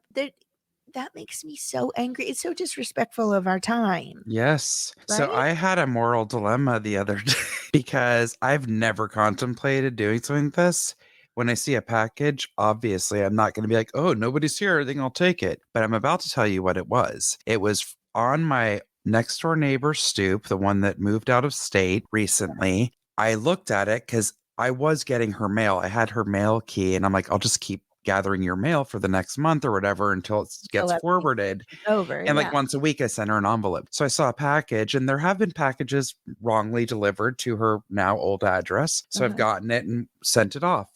Speaker 1: That makes me so angry. It's so disrespectful of our time.
Speaker 2: Yes. So
Speaker 1: Right?
Speaker 2: I had a moral dilemma the other day because I've never contemplated doing something like this. When I see a package, obviously I'm not going to be like, oh, nobody's here. I think I'll take it. But I'm about to tell you what it was. It was on my next door neighbor's stoop, the one that moved out of state recently. I looked at it because I was getting her mail. I had her mail key, and I'm like, I'll just keep gathering your mail for the next month or whatever until it gets forwarded.
Speaker 1: Over.
Speaker 2: And like once a week, I send her an envelope. So I saw a package, and there have been packages wrongly delivered to her now old address. So I've gotten it and sent it off.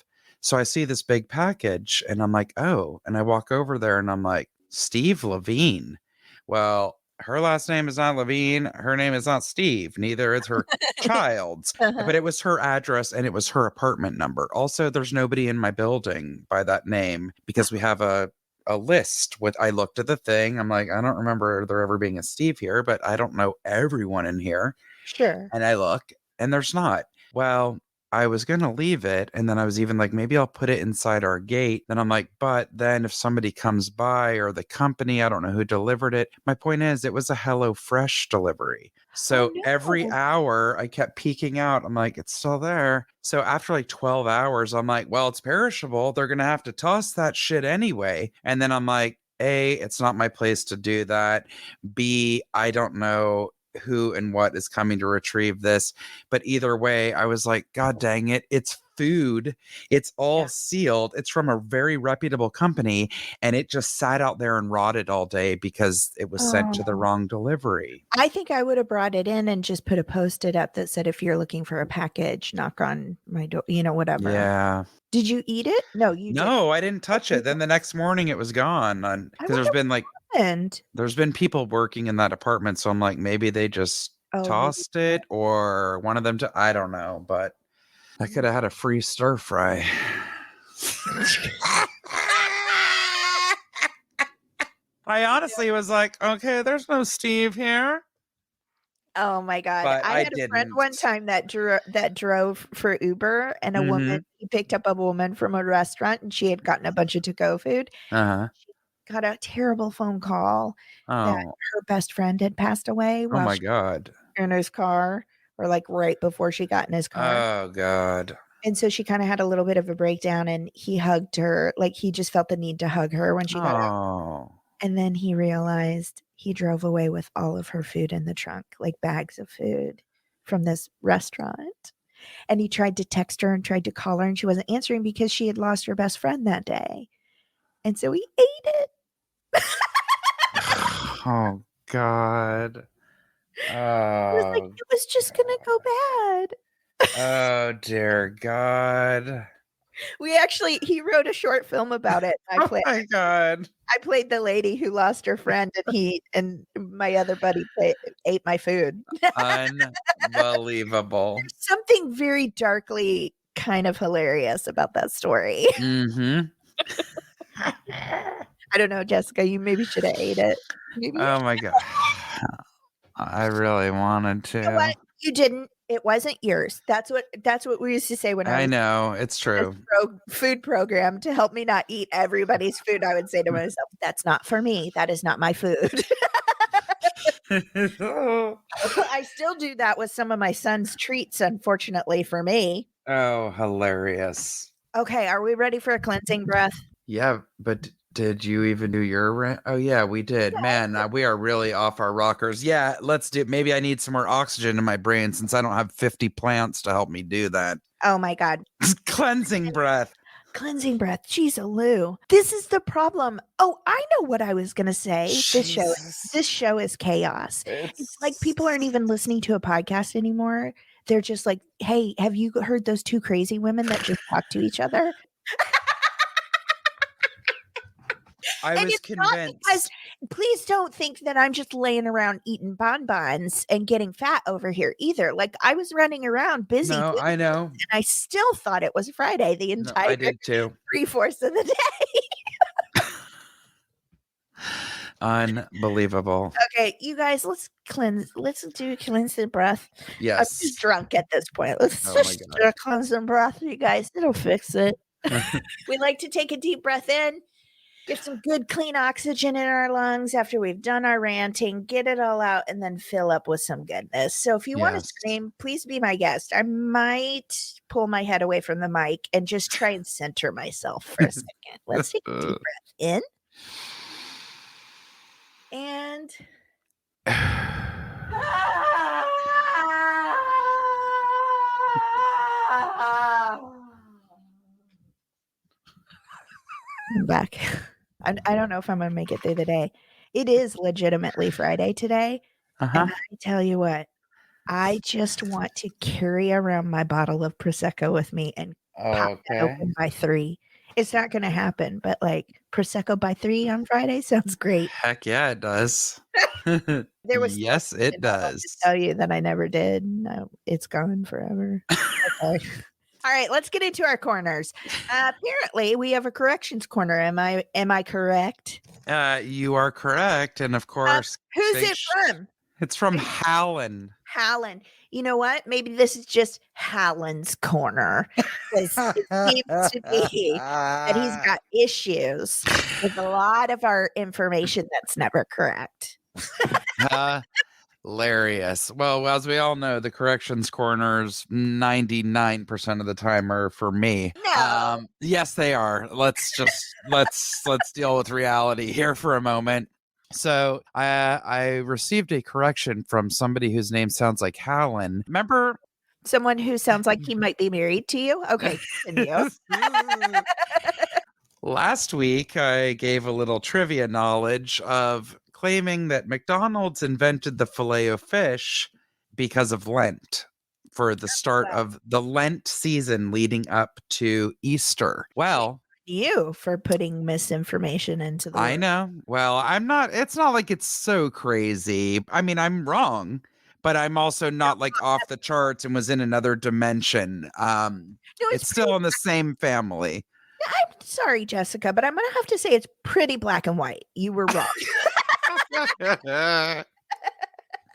Speaker 2: So I see this big package, and I'm like, oh, and I walk over there, and I'm like, Steve Levine. Well, her last name is not Levine. Her name is not Steve. Neither is her child's. But it was her address and it was her apartment number. Also, there's nobody in my building by that name because we have a list with, I looked at the thing. I'm like, I don't remember there ever being a Steve here, but I don't know everyone in here.
Speaker 1: Sure.
Speaker 2: And I look and there's not. Well, I was going to leave it. And then I was even like, maybe I'll put it inside our gate. Then I'm like, but then if somebody comes by or the company, I don't know who delivered it. My point is, it was a HelloFresh delivery. So every hour I kept peeking out. I'm like, it's still there. So after like 12 hours, I'm like, well, it's perishable. They're going to have to toss that shit anyway. And then I'm like, A, it's not my place to do that. B, I don't know who and what is coming to retrieve this. But either way, I was like, God dang it, it's food. It's all sealed. It's from a very reputable company. And it just sat out there and rotted all day because it was sent to the wrong delivery.
Speaker 1: I think I would have brought it in and just put a Post-it up that said, if you're looking for a package, knock on my door, whatever.
Speaker 2: Yeah.
Speaker 1: Did you eat it? No, you didn't.
Speaker 2: No, I didn't touch it. Then the next morning it was gone. Because there's been like, there's been people working in that apartment. So I'm like, maybe they just tossed it or one of them I don't know, but I could have had a free stir fry. I honestly was like, okay, there's no Steve here.
Speaker 1: Oh my God.
Speaker 2: But
Speaker 1: I
Speaker 2: I
Speaker 1: had a friend one
Speaker 2: didn't.
Speaker 1: time that drove for Uber, and a woman,
Speaker 2: Mm-hmm.
Speaker 1: he picked up a woman from a restaurant, and she had gotten a bunch of to-go food.
Speaker 2: Uh-huh.
Speaker 1: She got a terrible phone call that
Speaker 2: Oh.
Speaker 1: her best friend had passed away
Speaker 2: Oh
Speaker 1: while
Speaker 2: my
Speaker 1: she was
Speaker 2: God.
Speaker 1: in his car, or like right before she got in his car.
Speaker 2: Oh God.
Speaker 1: And so she kind of had a little bit of a breakdown, and he hugged her. Like, he just felt the need to hug her when she got out.
Speaker 2: Oh.
Speaker 1: And then he realized he drove away with all of her food in the trunk, like bags of food from this restaurant. And he tried to text her and tried to call her, and she wasn't answering because she had lost her best friend that day. And so he ate it.
Speaker 2: Oh God.
Speaker 1: It was like
Speaker 2: Oh.
Speaker 1: it was just gonna go bad.
Speaker 2: Oh dear God.
Speaker 1: He wrote a short film about it.
Speaker 2: Oh my God.
Speaker 1: I played the lady who lost her friend, and he and my other buddy ate my food.
Speaker 2: Unbelievable.
Speaker 1: There's something very darkly kind of hilarious about that story.
Speaker 2: Mm-hmm.
Speaker 1: I don't know, Jessica, you maybe should have ate it. Maybe you
Speaker 2: Oh my God. I really wanted
Speaker 1: know what?
Speaker 2: to.
Speaker 1: You didn't. It wasn't yours. That's what we used to say when I
Speaker 2: I
Speaker 1: was
Speaker 2: know. It's
Speaker 1: in this
Speaker 2: true.
Speaker 1: food program to help me not eat everybody's food. I would say to myself, "That's not for me. That is not my food." I still do that with some of my son's treats, unfortunately for me.
Speaker 2: Oh, hilarious.
Speaker 1: Okay, are we ready for a cleansing breath?
Speaker 2: Yeah, but did you even do your rant? Oh, yeah, we did. Man, we are really off our rockers. Yeah, let's do. Maybe I need some more oxygen in my brain since I don't have 50 plants to help me do that.
Speaker 1: Oh my God.
Speaker 2: Cleansing breath.
Speaker 1: Cleansing breath. Jeez, Lou. This is the problem. Oh, I know what I was gonna say.
Speaker 2: Jesus.
Speaker 1: This show is chaos. It's like people aren't even listening to a podcast anymore. They're just like, hey, have you heard those two crazy women that just talk to each other?
Speaker 2: I
Speaker 1: And
Speaker 2: was
Speaker 1: it's not because,
Speaker 2: convinced.
Speaker 1: please don't think that I'm just laying around eating bonbons and getting fat over here either. Like, I was running around busy
Speaker 2: No,
Speaker 1: doing
Speaker 2: I know.
Speaker 1: and I still thought it was Friday the
Speaker 2: No, I
Speaker 1: entire
Speaker 2: did too.
Speaker 1: 3/4 of the day.
Speaker 2: Unbelievable.
Speaker 1: Okay, you guys, let's do cleansing breath. I'm
Speaker 2: Yes.
Speaker 1: just drunk at this point. Let's
Speaker 2: Oh my
Speaker 1: just
Speaker 2: God.
Speaker 1: do a cleansing breath, you guys. It'll fix it. We like to take a deep breath in, get some good clean oxygen in our lungs after we've done our ranting, get it all out, and then fill up with some goodness. So if you want to
Speaker 2: Yes.
Speaker 1: scream, please be my guest. I might pull my head away from the mic and just try and center myself for a second. Let's take a deep breath in. And I'm back. I don't know if I'm gonna make it through the day. It is legitimately Friday today,
Speaker 2: Uh-huh.
Speaker 1: and I tell you what, I just want to carry around my bottle of Prosecco with me and pop that
Speaker 2: Okay.
Speaker 1: open by 3. It's not gonna happen, but like Prosecco by 3 on Friday sounds great.
Speaker 2: Heck yeah, it does.
Speaker 1: There was
Speaker 2: Yes, it
Speaker 1: I'll
Speaker 2: does.
Speaker 1: just tell you that I never did. No, it's gone forever. Okay. All right, let's get into our corners. Apparently, we have a corrections corner. Am I correct?
Speaker 2: You are correct. And of course,
Speaker 1: Who's
Speaker 2: big
Speaker 1: it from?
Speaker 2: it's from Hallen.
Speaker 1: Hallen. You know what? Maybe this is just Hallen's corner. 'Cause it seems to be that he's got issues with a lot of our information that's never correct.
Speaker 2: Hilarious. Well, as we all know, the corrections corners 99% of the time are for me.
Speaker 1: No.
Speaker 2: Yes, they are. Let's deal with reality here for a moment. So I received a correction from somebody whose name sounds like Hallen. Remember
Speaker 1: Someone who sounds like he might be married to you? Okay, continue.
Speaker 2: last week I gave a little trivia knowledge of claiming that McDonald's invented the Filet-O-Fish because of Lent, for the start of the Lent season leading up to Easter. Well,
Speaker 1: You for putting misinformation into the
Speaker 2: I
Speaker 1: world.
Speaker 2: know. Well, it's not like it's so crazy. I mean, I'm wrong, but I'm also not like off the charts and was in another dimension.
Speaker 1: No,
Speaker 2: It's still in the same family.
Speaker 1: I'm sorry, Jessica, but I'm going to have to say it's pretty black and white. You were wrong.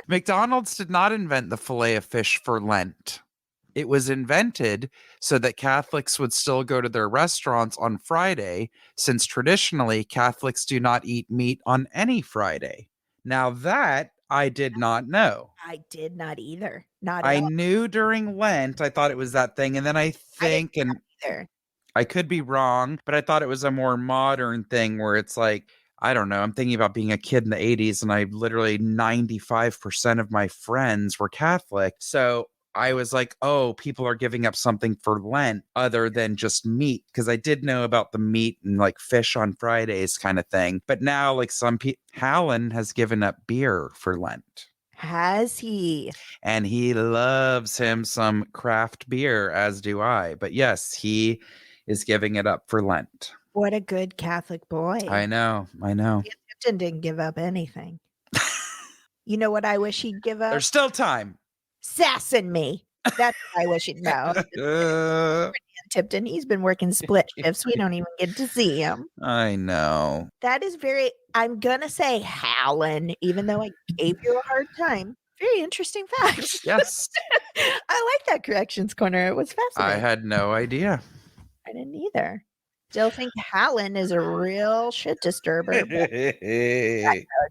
Speaker 2: McDonald's did not invent the fillet of fish for Lent. It was invented so that Catholics would still go to their restaurants on Friday, since traditionally Catholics do not eat meat on any Friday. Now that I did not know.
Speaker 1: I did not either. Not at
Speaker 2: I
Speaker 1: all.
Speaker 2: knew during Lent, I thought it was that thing. And then I think, and
Speaker 1: Either.
Speaker 2: I could be wrong, but I thought it was a more modern thing where it's like, I don't know. I'm thinking about being a kid in the 80s, and I literally 95% of my friends were Catholic. So I was like, oh, people are giving up something for Lent other than just meat. Because I did know about the meat and like fish on Fridays kind of thing. But now, like some people, Hallen has given up beer for Lent.
Speaker 1: Has he?
Speaker 2: And he loves him some craft beer, as do I. But yes, he is giving it up for Lent.
Speaker 1: What a good Catholic boy.
Speaker 2: I know.
Speaker 1: Tipton didn't give up anything. You know what I wish he'd give up?
Speaker 2: There's still time.
Speaker 1: Sassing me. That's what I wish he'd know. Tipton, he's been working split shifts. We don't even get to see him.
Speaker 2: I know.
Speaker 1: That is very, I'm going to say Hallen, even though I gave you a hard time. Very interesting fact.
Speaker 2: Yes.
Speaker 1: I like that corrections corner. It was fascinating.
Speaker 2: I had no idea.
Speaker 1: I didn't either. Still think Hallen is a real shit disturber.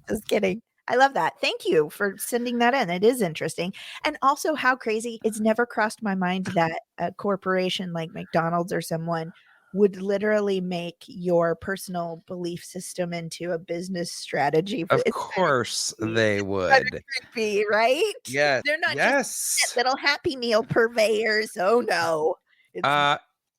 Speaker 1: Just kidding. I love that. Thank you for sending that in. It is interesting. And also how crazy, it's never crossed my mind that a corporation like McDonald's or someone would literally make your personal belief system into a business strategy.
Speaker 2: Of course they would.
Speaker 1: Be right?
Speaker 2: Yes.
Speaker 1: They're not just little Happy Meal purveyors. Oh no.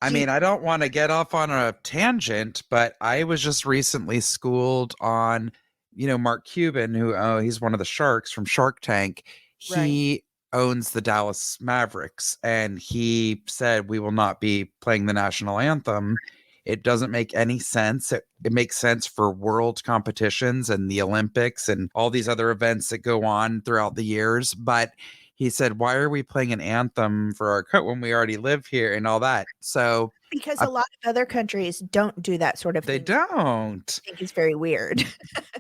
Speaker 2: I mean, I don't want to get off on a tangent, but I was just recently schooled on, Mark Cuban, who he's one of the sharks from Shark Tank. He owns the Dallas Mavericks, and he said we will not be playing the national anthem. It doesn't make any sense. It makes sense for world competitions and the Olympics and all these other events that go on throughout the years, but he said, why are we playing an anthem for our coat when we already live here and all that? So
Speaker 1: because a lot of other countries don't do that sort of thing.
Speaker 2: They don't.
Speaker 1: I think it's very weird.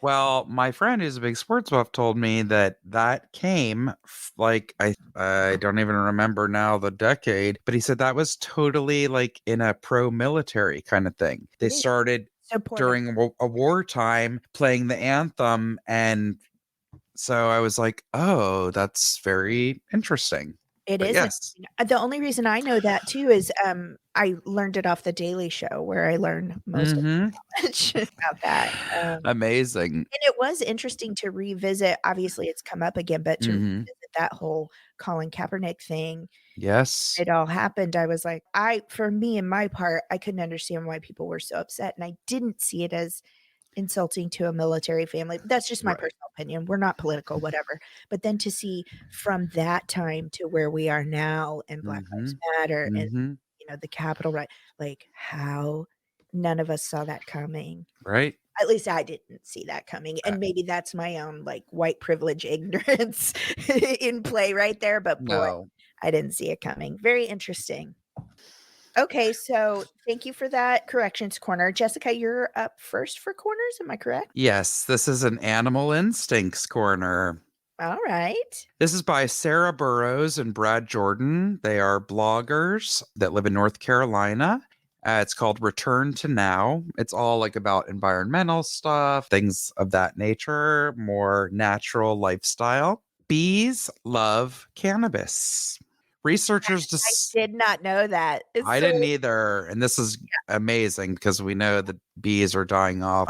Speaker 2: Well, my friend who's a big sports buff told me that came like, I don't even remember now the decade, but he said that was totally like in a pro-military kind of thing. They started during a wartime playing the anthem, and so I was like, oh, that's very interesting.
Speaker 1: It is.
Speaker 2: Yes.
Speaker 1: The only reason I know that too is I learned it off the Daily Show, where I learned most of the knowledge about that.
Speaker 2: Amazing.
Speaker 1: And it was interesting to revisit. Obviously, it's come up again, but to revisit that whole Colin Kaepernick thing.
Speaker 2: Yes.
Speaker 1: It all happened. I was like, for me and my part, I couldn't understand why people were so upset. And I didn't see it as insulting to a military family. That's just my personal opinion. We're not political, whatever. But then to see from that time to where we are now and Black Lives Matter and the Capitol, right? Like how none of us saw that coming.
Speaker 2: Right.
Speaker 1: At least I didn't see that coming. And maybe that's my own like white privilege ignorance in play right there. But boy, I didn't see it coming. Very interesting. Okay, so thank you for that corrections corner. Jessica, you're up first for corners. Am I correct?
Speaker 2: Yes, this is an animal instincts corner.
Speaker 1: All right.
Speaker 2: This is by Sarah Burrows and Brad Jordan. They are bloggers that live in North Carolina. It's called Return to Now. It's all like about environmental stuff, things of that nature, more natural lifestyle. Bees love cannabis. Researchers
Speaker 1: I did not know that.
Speaker 2: I didn't either. And this is amazing because we know that bees are dying off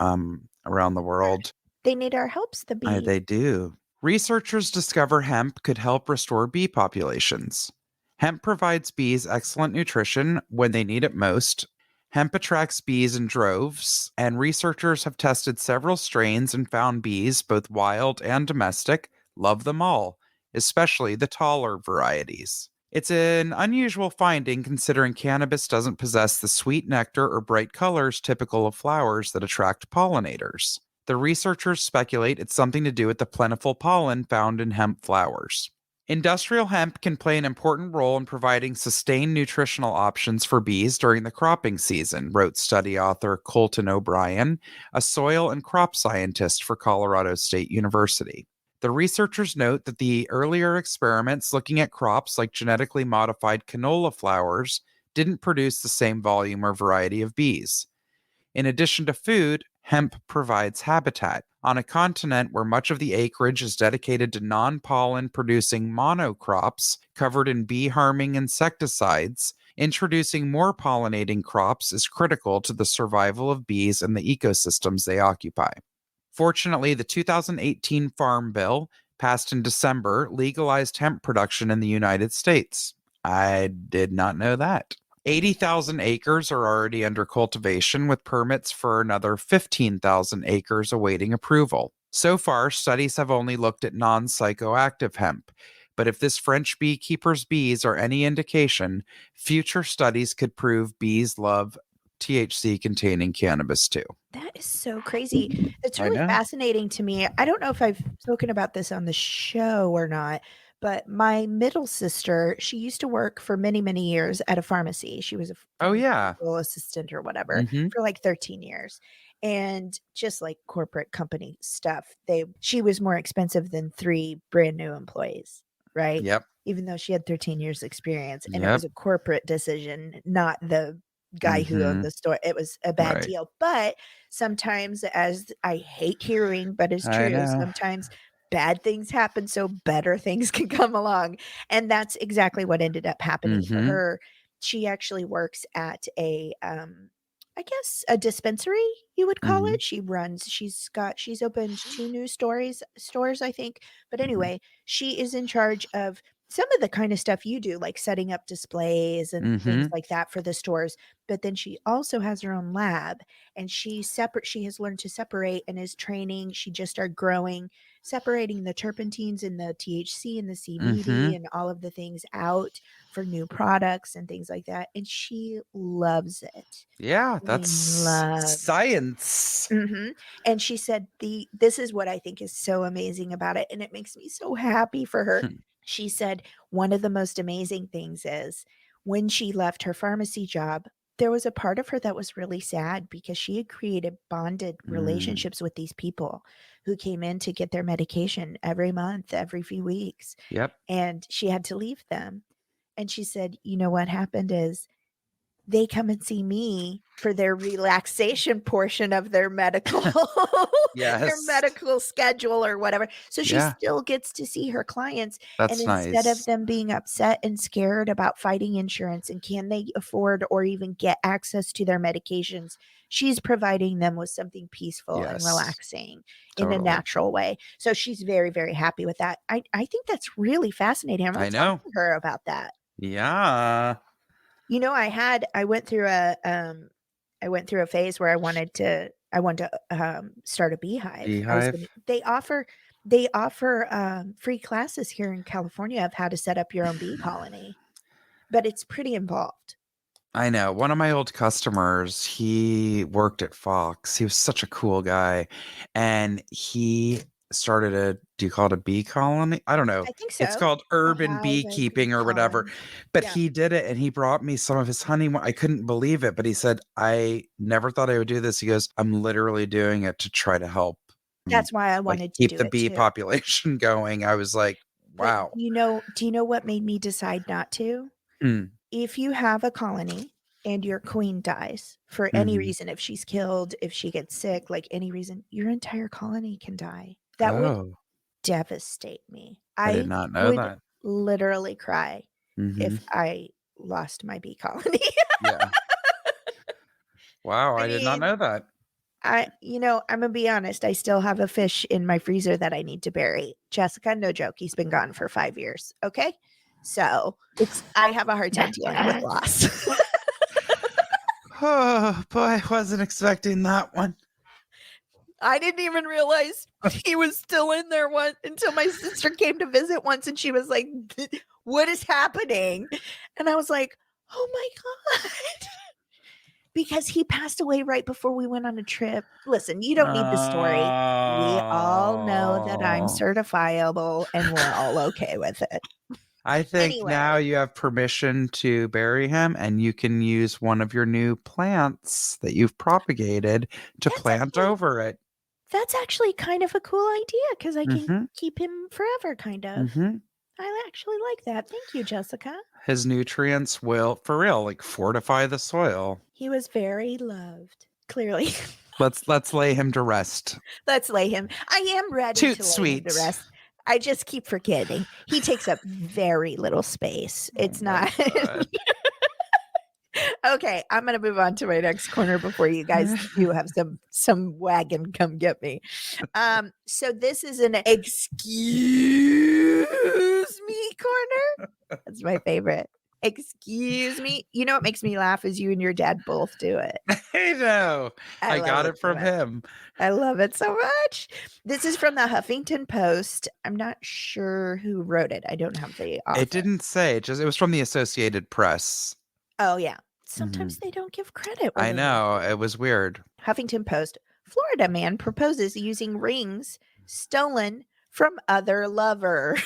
Speaker 2: around the world.
Speaker 1: They need our helps, the bees.
Speaker 2: They do. Researchers discover hemp could help restore bee populations. Hemp provides bees excellent nutrition when they need it most. Hemp attracts bees in droves, and researchers have tested several strains and found bees, both wild and domestic, love them all, especially the taller varieties. It's an unusual finding considering cannabis doesn't possess the sweet nectar or bright colors typical of flowers that attract pollinators. The researchers speculate it's something to do with the plentiful pollen found in hemp flowers. Industrial hemp can play an important role in providing sustained nutritional options for bees during the cropping season, wrote study author Colton O'Brien, a soil and crop scientist for Colorado State University. The researchers note that the earlier experiments looking at crops like genetically modified canola flowers didn't produce the same volume or variety of bees. In addition to food, hemp provides habitat. On a continent where much of the acreage is dedicated to non pollen producing monocrops covered in bee harming insecticides, introducing more pollinating crops is critical to the survival of bees and the ecosystems they occupy. Fortunately, the 2018 Farm Bill, passed in December, legalized hemp production in the United States. I did not know that. 80,000 acres are already under cultivation, with permits for another 15,000 acres awaiting approval. So far, studies have only looked at non-psychoactive hemp, but if this French beekeeper's bees are any indication, future studies could prove bees love THC-containing cannabis too.
Speaker 1: That is so crazy. It's
Speaker 2: I
Speaker 1: really
Speaker 2: know.
Speaker 1: fascinating to me. I don't know if I've spoken about this on the show or not, but my middle sister, she used to work for many, many years at a pharmacy. She was a
Speaker 2: Oh, yeah.
Speaker 1: pharmaceutical assistant or whatever
Speaker 2: Mm-hmm.
Speaker 1: for like 13 years. And just like corporate company stuff, she was more expensive than 3 brand new employees, right?
Speaker 2: Yep.
Speaker 1: Even though she had 13 years experience, and it
Speaker 2: Yep.
Speaker 1: was a corporate decision, not the guy who owned
Speaker 2: Mm-hmm.
Speaker 1: the store. It was a bad
Speaker 2: Right.
Speaker 1: deal. But sometimes, as I hate hearing, but it's
Speaker 2: I
Speaker 1: true,
Speaker 2: know.
Speaker 1: sometimes bad things happen so better things can come along. And that's exactly what ended up happening for
Speaker 2: Mm-hmm.
Speaker 1: her. She actually works at a I guess a dispensary, you would call
Speaker 2: Mm-hmm.
Speaker 1: it. She's opened 2 new stores, I think. But
Speaker 2: Mm-hmm.
Speaker 1: anyway, she is in charge of some of the kind of stuff you do, like setting up displays and things
Speaker 2: Mm-hmm.
Speaker 1: like that for the stores. But then she also has her own lab, and she has learned to separate and is training. She just started separating the terpenes and the THC and the
Speaker 2: Mm-hmm.
Speaker 1: CBD and all of the things out for new products and things like that. And she loves it.
Speaker 2: Yeah,
Speaker 1: She
Speaker 2: that's
Speaker 1: loves
Speaker 2: science.
Speaker 1: Mhm, and she said this is what I think is so amazing about it, and it makes me so happy for her. She said one of the most amazing things is when she left her pharmacy job, there was a part of her that was really sad because she had created bonded
Speaker 2: Mm.
Speaker 1: relationships with these people who came in to get their medication every month, every few weeks,
Speaker 2: Yep.
Speaker 1: and she had to leave them. And she said, "You know what happened is they come and see me for their relaxation portion of their medical their
Speaker 2: Yes.
Speaker 1: medical schedule or whatever." So she
Speaker 2: Yeah,
Speaker 1: still gets to see her clients, and
Speaker 2: that's
Speaker 1: instead of
Speaker 2: nice.
Speaker 1: them being upset and scared about fighting insurance and can they afford or even get access to their medications, she's providing them with something peaceful and
Speaker 2: Yes,
Speaker 1: relaxing in a
Speaker 2: totally.
Speaker 1: natural way. So she's very, very happy with that. I think that's really fascinating. I'm gonna
Speaker 2: I
Speaker 1: talk
Speaker 2: know.
Speaker 1: to her about that.
Speaker 2: Yeah.
Speaker 1: You know, I went through a phase where I wanted to, start a beehive. I was gonna
Speaker 2: Beehive.
Speaker 1: they offer, free classes here in California of how to set up your own bee colony, but it's pretty involved.
Speaker 2: I know. One of my old customers, he worked at Fox. He was such a cool guy. And he started do you call it a bee colony? I don't know.
Speaker 1: I think
Speaker 2: It's
Speaker 1: so.
Speaker 2: called
Speaker 1: A
Speaker 2: urban
Speaker 1: hive, a bee
Speaker 2: beekeeping or whatever.
Speaker 1: colony.
Speaker 2: But
Speaker 1: Yeah.
Speaker 2: he did it and he brought me some of his honey. I couldn't believe it. But he said, I never thought I would do this. He goes, I'm literally doing it to try to help,
Speaker 1: That's why I
Speaker 2: like
Speaker 1: wanted to
Speaker 2: keep
Speaker 1: do
Speaker 2: the
Speaker 1: it
Speaker 2: bee
Speaker 1: too.
Speaker 2: population going. I was like,
Speaker 1: But,
Speaker 2: wow.
Speaker 1: do you know what made me decide not to?
Speaker 2: Mm,
Speaker 1: If you have a colony and your queen dies for any
Speaker 2: mhm.
Speaker 1: reason, if she's killed, if she gets sick, like any reason, your entire colony can die. That would
Speaker 2: Oh,
Speaker 1: devastate me.
Speaker 2: I did
Speaker 1: I
Speaker 2: not know
Speaker 1: would
Speaker 2: that.
Speaker 1: literally cry
Speaker 2: Hmm.
Speaker 1: if I lost my bee colony.
Speaker 2: Yeah. Wow,
Speaker 1: I
Speaker 2: I did not
Speaker 1: mean,
Speaker 2: know that.
Speaker 1: I'm gonna be honest, I still have a fish in my freezer that I need to bury. Jessica, no joke, he's been gone for 5 years, okay? So, I have a hard time dealing with loss.
Speaker 2: Oh boy, I wasn't expecting that one.
Speaker 1: I didn't even realize he was still in there until my sister came to visit once and she was like, "What is happening?" And I was like, "Oh my god." Because he passed away right before we went on a trip. Listen, you don't need the story. We all know that I'm
Speaker 2: Oh.
Speaker 1: certifiable and we're all okay with it.
Speaker 2: I think now
Speaker 1: Anyway.
Speaker 2: you have permission to bury him, and you can use one of your new plants that you've propagated to
Speaker 1: That's
Speaker 2: plant
Speaker 1: actually
Speaker 2: over it.
Speaker 1: That's actually kind of a cool idea because I can
Speaker 2: Mm-hmm.
Speaker 1: keep him forever, kind of.
Speaker 2: Mm-hmm.
Speaker 1: I actually like that. Thank you, Jessica.
Speaker 2: His nutrients will, for real, like fortify the soil.
Speaker 1: He was very loved. Clearly.
Speaker 2: Let's lay him to rest.
Speaker 1: Let's lay him. I am ready
Speaker 2: Toot
Speaker 1: to lay him to
Speaker 2: sweet.
Speaker 1: rest. I just keep forgetting. He takes up very little space. It's
Speaker 2: Oh my
Speaker 1: not.
Speaker 2: God.
Speaker 1: Okay, I'm gonna move on to my next corner before you guys do have some wagon come get me. So this is an excuse me corner. That's my favorite. Excuse me. You know what makes me laugh is you and your dad both do it.
Speaker 2: I know. I
Speaker 1: love
Speaker 2: got it
Speaker 1: so
Speaker 2: from
Speaker 1: much.
Speaker 2: him.
Speaker 1: I love it so much. This is from the Huffington Post. I'm not sure who wrote it. I don't have the author.
Speaker 2: It didn't say. It was from the Associated Press.
Speaker 1: Oh yeah. Sometimes they don't give credit.
Speaker 2: I know. It was weird.
Speaker 1: Huffington Post. Florida man proposes using rings stolen from other lover.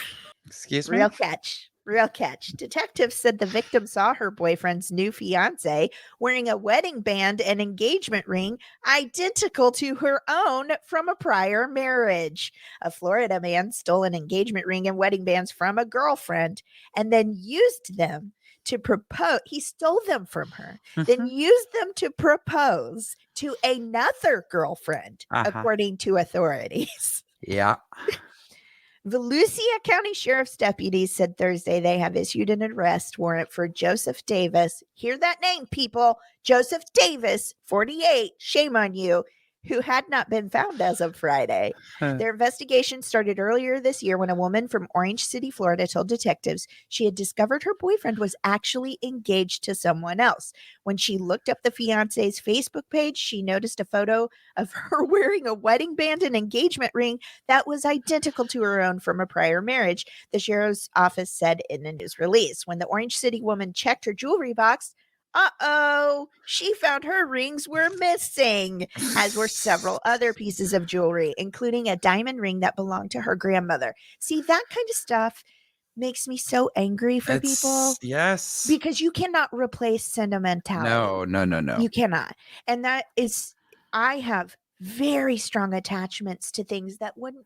Speaker 2: Excuse me?
Speaker 1: Real catch. Real catch. Detectives said the victim saw her boyfriend's new fiance wearing a wedding band and engagement ring identical to her own from a prior marriage. A Florida man stole an engagement ring and wedding bands from a girlfriend and then used them to propose. He stole them from her, then used them to propose to another girlfriend, according to authorities.
Speaker 2: Yeah.
Speaker 1: Volusia County Sheriff's deputies said Thursday they have issued an arrest warrant for Joseph Davis. Hear that name, people. Joseph Davis, 48. Shame on you. Who had not been found as of Friday. Their investigation started earlier this year when a woman from Orange City, Florida, told detectives she had discovered her boyfriend was actually engaged to someone else. When she looked up the fiance's Facebook page, she noticed a photo of her wearing a wedding band and engagement ring that was identical to her own from a prior marriage, the sheriff's office said in a news release. When the Orange City woman checked her jewelry box, she found her rings were missing, as were several other pieces of jewelry, including a diamond ring that belonged to her grandmother. See, that kind of stuff makes me so angry for people.
Speaker 2: Yes.
Speaker 1: Because you cannot replace sentimentality.
Speaker 2: No.
Speaker 1: You cannot. And that is, I have very strong attachments to things that wouldn't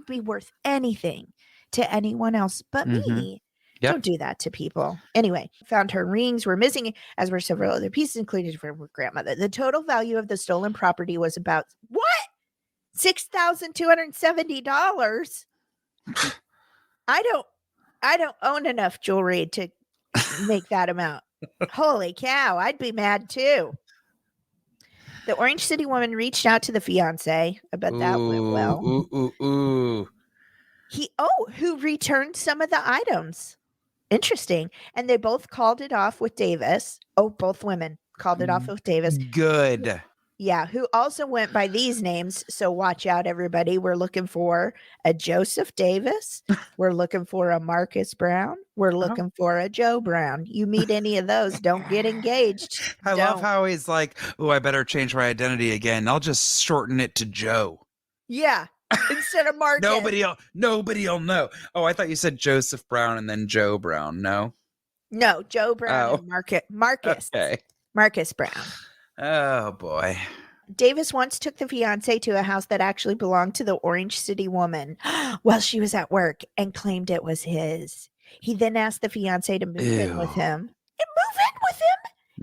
Speaker 1: be worth anything to anyone else but me. Yep. Don't do that to people. Anyway, found her rings were missing, as were several other pieces, including from her grandmother. The total value of the stolen property was about what? $6,270. I don't own enough jewelry to make that amount. Holy cow, I'd be mad too. The Orange City woman reached out to the fiance. I bet that went well. Who returned some of the items. Interesting. And they both called it off with Davis. Oh, both women called it off with Davis.
Speaker 2: Good.
Speaker 1: Yeah, who also went by these names. So watch out, everybody. We're looking for a Joseph Davis. We're looking for a Marcus Brown. We're looking for a Joe Brown. You meet any of those, don't get engaged.
Speaker 2: I love how he's like, oh, I better change my identity again. I'll just shorten it to Joe.
Speaker 1: Yeah. Instead of Marcus.
Speaker 2: Nobody'll know. Oh, I thought you said Joseph Brown and then Joe Brown. No,
Speaker 1: Joe Brown and Marcus.
Speaker 2: Okay.
Speaker 1: Marcus Brown.
Speaker 2: Oh boy.
Speaker 1: Davis once took the fiance to a house that actually belonged to the Orange City woman while she was at work and claimed it was his. He then asked the fiance to move in with him.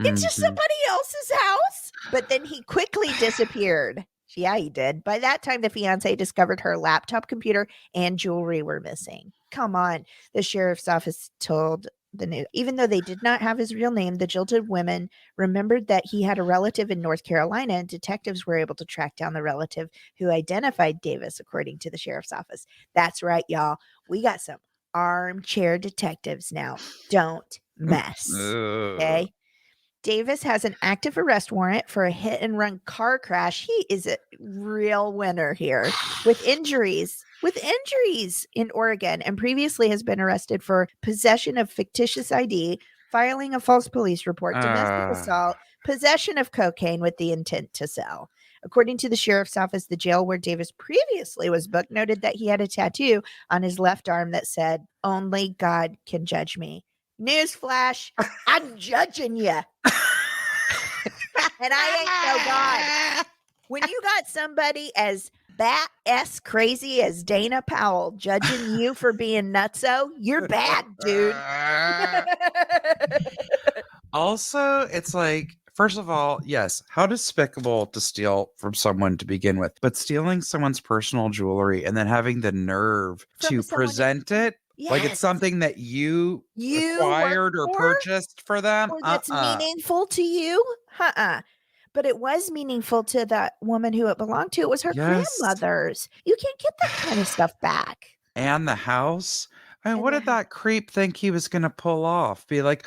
Speaker 1: Into somebody else's house? But then he quickly disappeared. Yeah, he did. By that time, the fiance discovered her laptop computer and jewelry were missing. Come on. The sheriff's office told the news. Even though they did not have his real name, the jilted women remembered that he had a relative in North Carolina, and detectives were able to track down the relative who identified Davis, according to the sheriff's office. That's right, y'all. We got some armchair detectives now. Don't mess. Okay? Davis has an active arrest warrant for a hit and run car crash. He is a real winner here with injuries in Oregon, and previously has been arrested for possession of fictitious ID, filing a false police report, domestic assault, possession of cocaine with the intent to sell. According to the sheriff's office, the jail where Davis previously was booked noted that he had a tattoo on his left arm that said, "Only God can judge me." Newsflash, I'm judging you. And I ain't no God. When you got somebody as bat-ass crazy as Dana Powell judging you for being nutso, you're bad, dude.
Speaker 2: Also, it's like, first of all, yes, how despicable to steal from someone to begin with, but stealing someone's personal jewelry and then having the nerve to present it like it's something that you acquired or purchased for them.
Speaker 1: Or that's meaningful to you. But it was meaningful to that woman who it belonged to. It was her grandmother's. You can't get that kind of stuff back.
Speaker 2: And the house. I mean, what did that creep think he was going to pull off? Be like,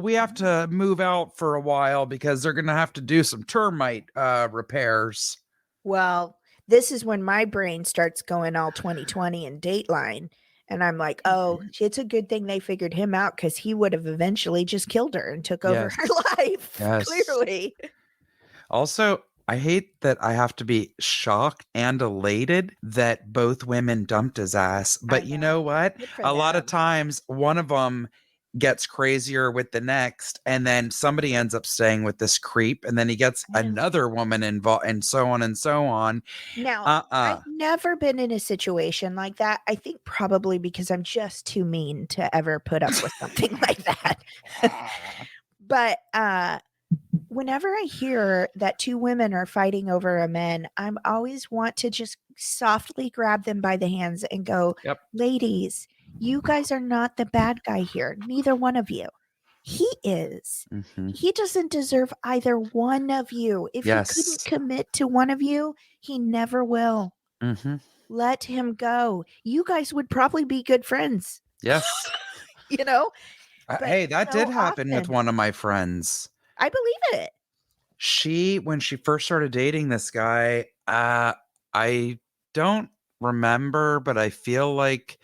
Speaker 2: we have to move out for a while because they're going to have to do some termite repairs.
Speaker 1: Well, this is when my brain starts going all 2020 and Dateline. And I'm like, oh, it's a good thing they figured him out because he would have eventually just killed her and took over her life. Yes. Clearly.
Speaker 2: Also, I hate that I have to be shocked and elated that both women dumped his ass. But you know what? A lot of times one of them gets crazier with the next, and then somebody ends up staying with this creep, and then he gets another woman involved, and so on and so on.
Speaker 1: Now, I've never been in a situation like that. I think probably because I'm just too mean to ever put up with something like that. But whenever I hear that two women are fighting over a man, I'm always want to just softly grab them by the hands and go, ladies, you guys are not the bad guy here. Neither one of you. He is. Mm-hmm. He doesn't deserve either one of you. If he couldn't commit to one of you, he never will. Mm-hmm. Let him go. You guys would probably be good friends.
Speaker 2: Yes.
Speaker 1: You know?
Speaker 2: Hey, that did happen with one of my friends.
Speaker 1: I believe it.
Speaker 2: When she first started dating this guy, I don't remember, but I feel like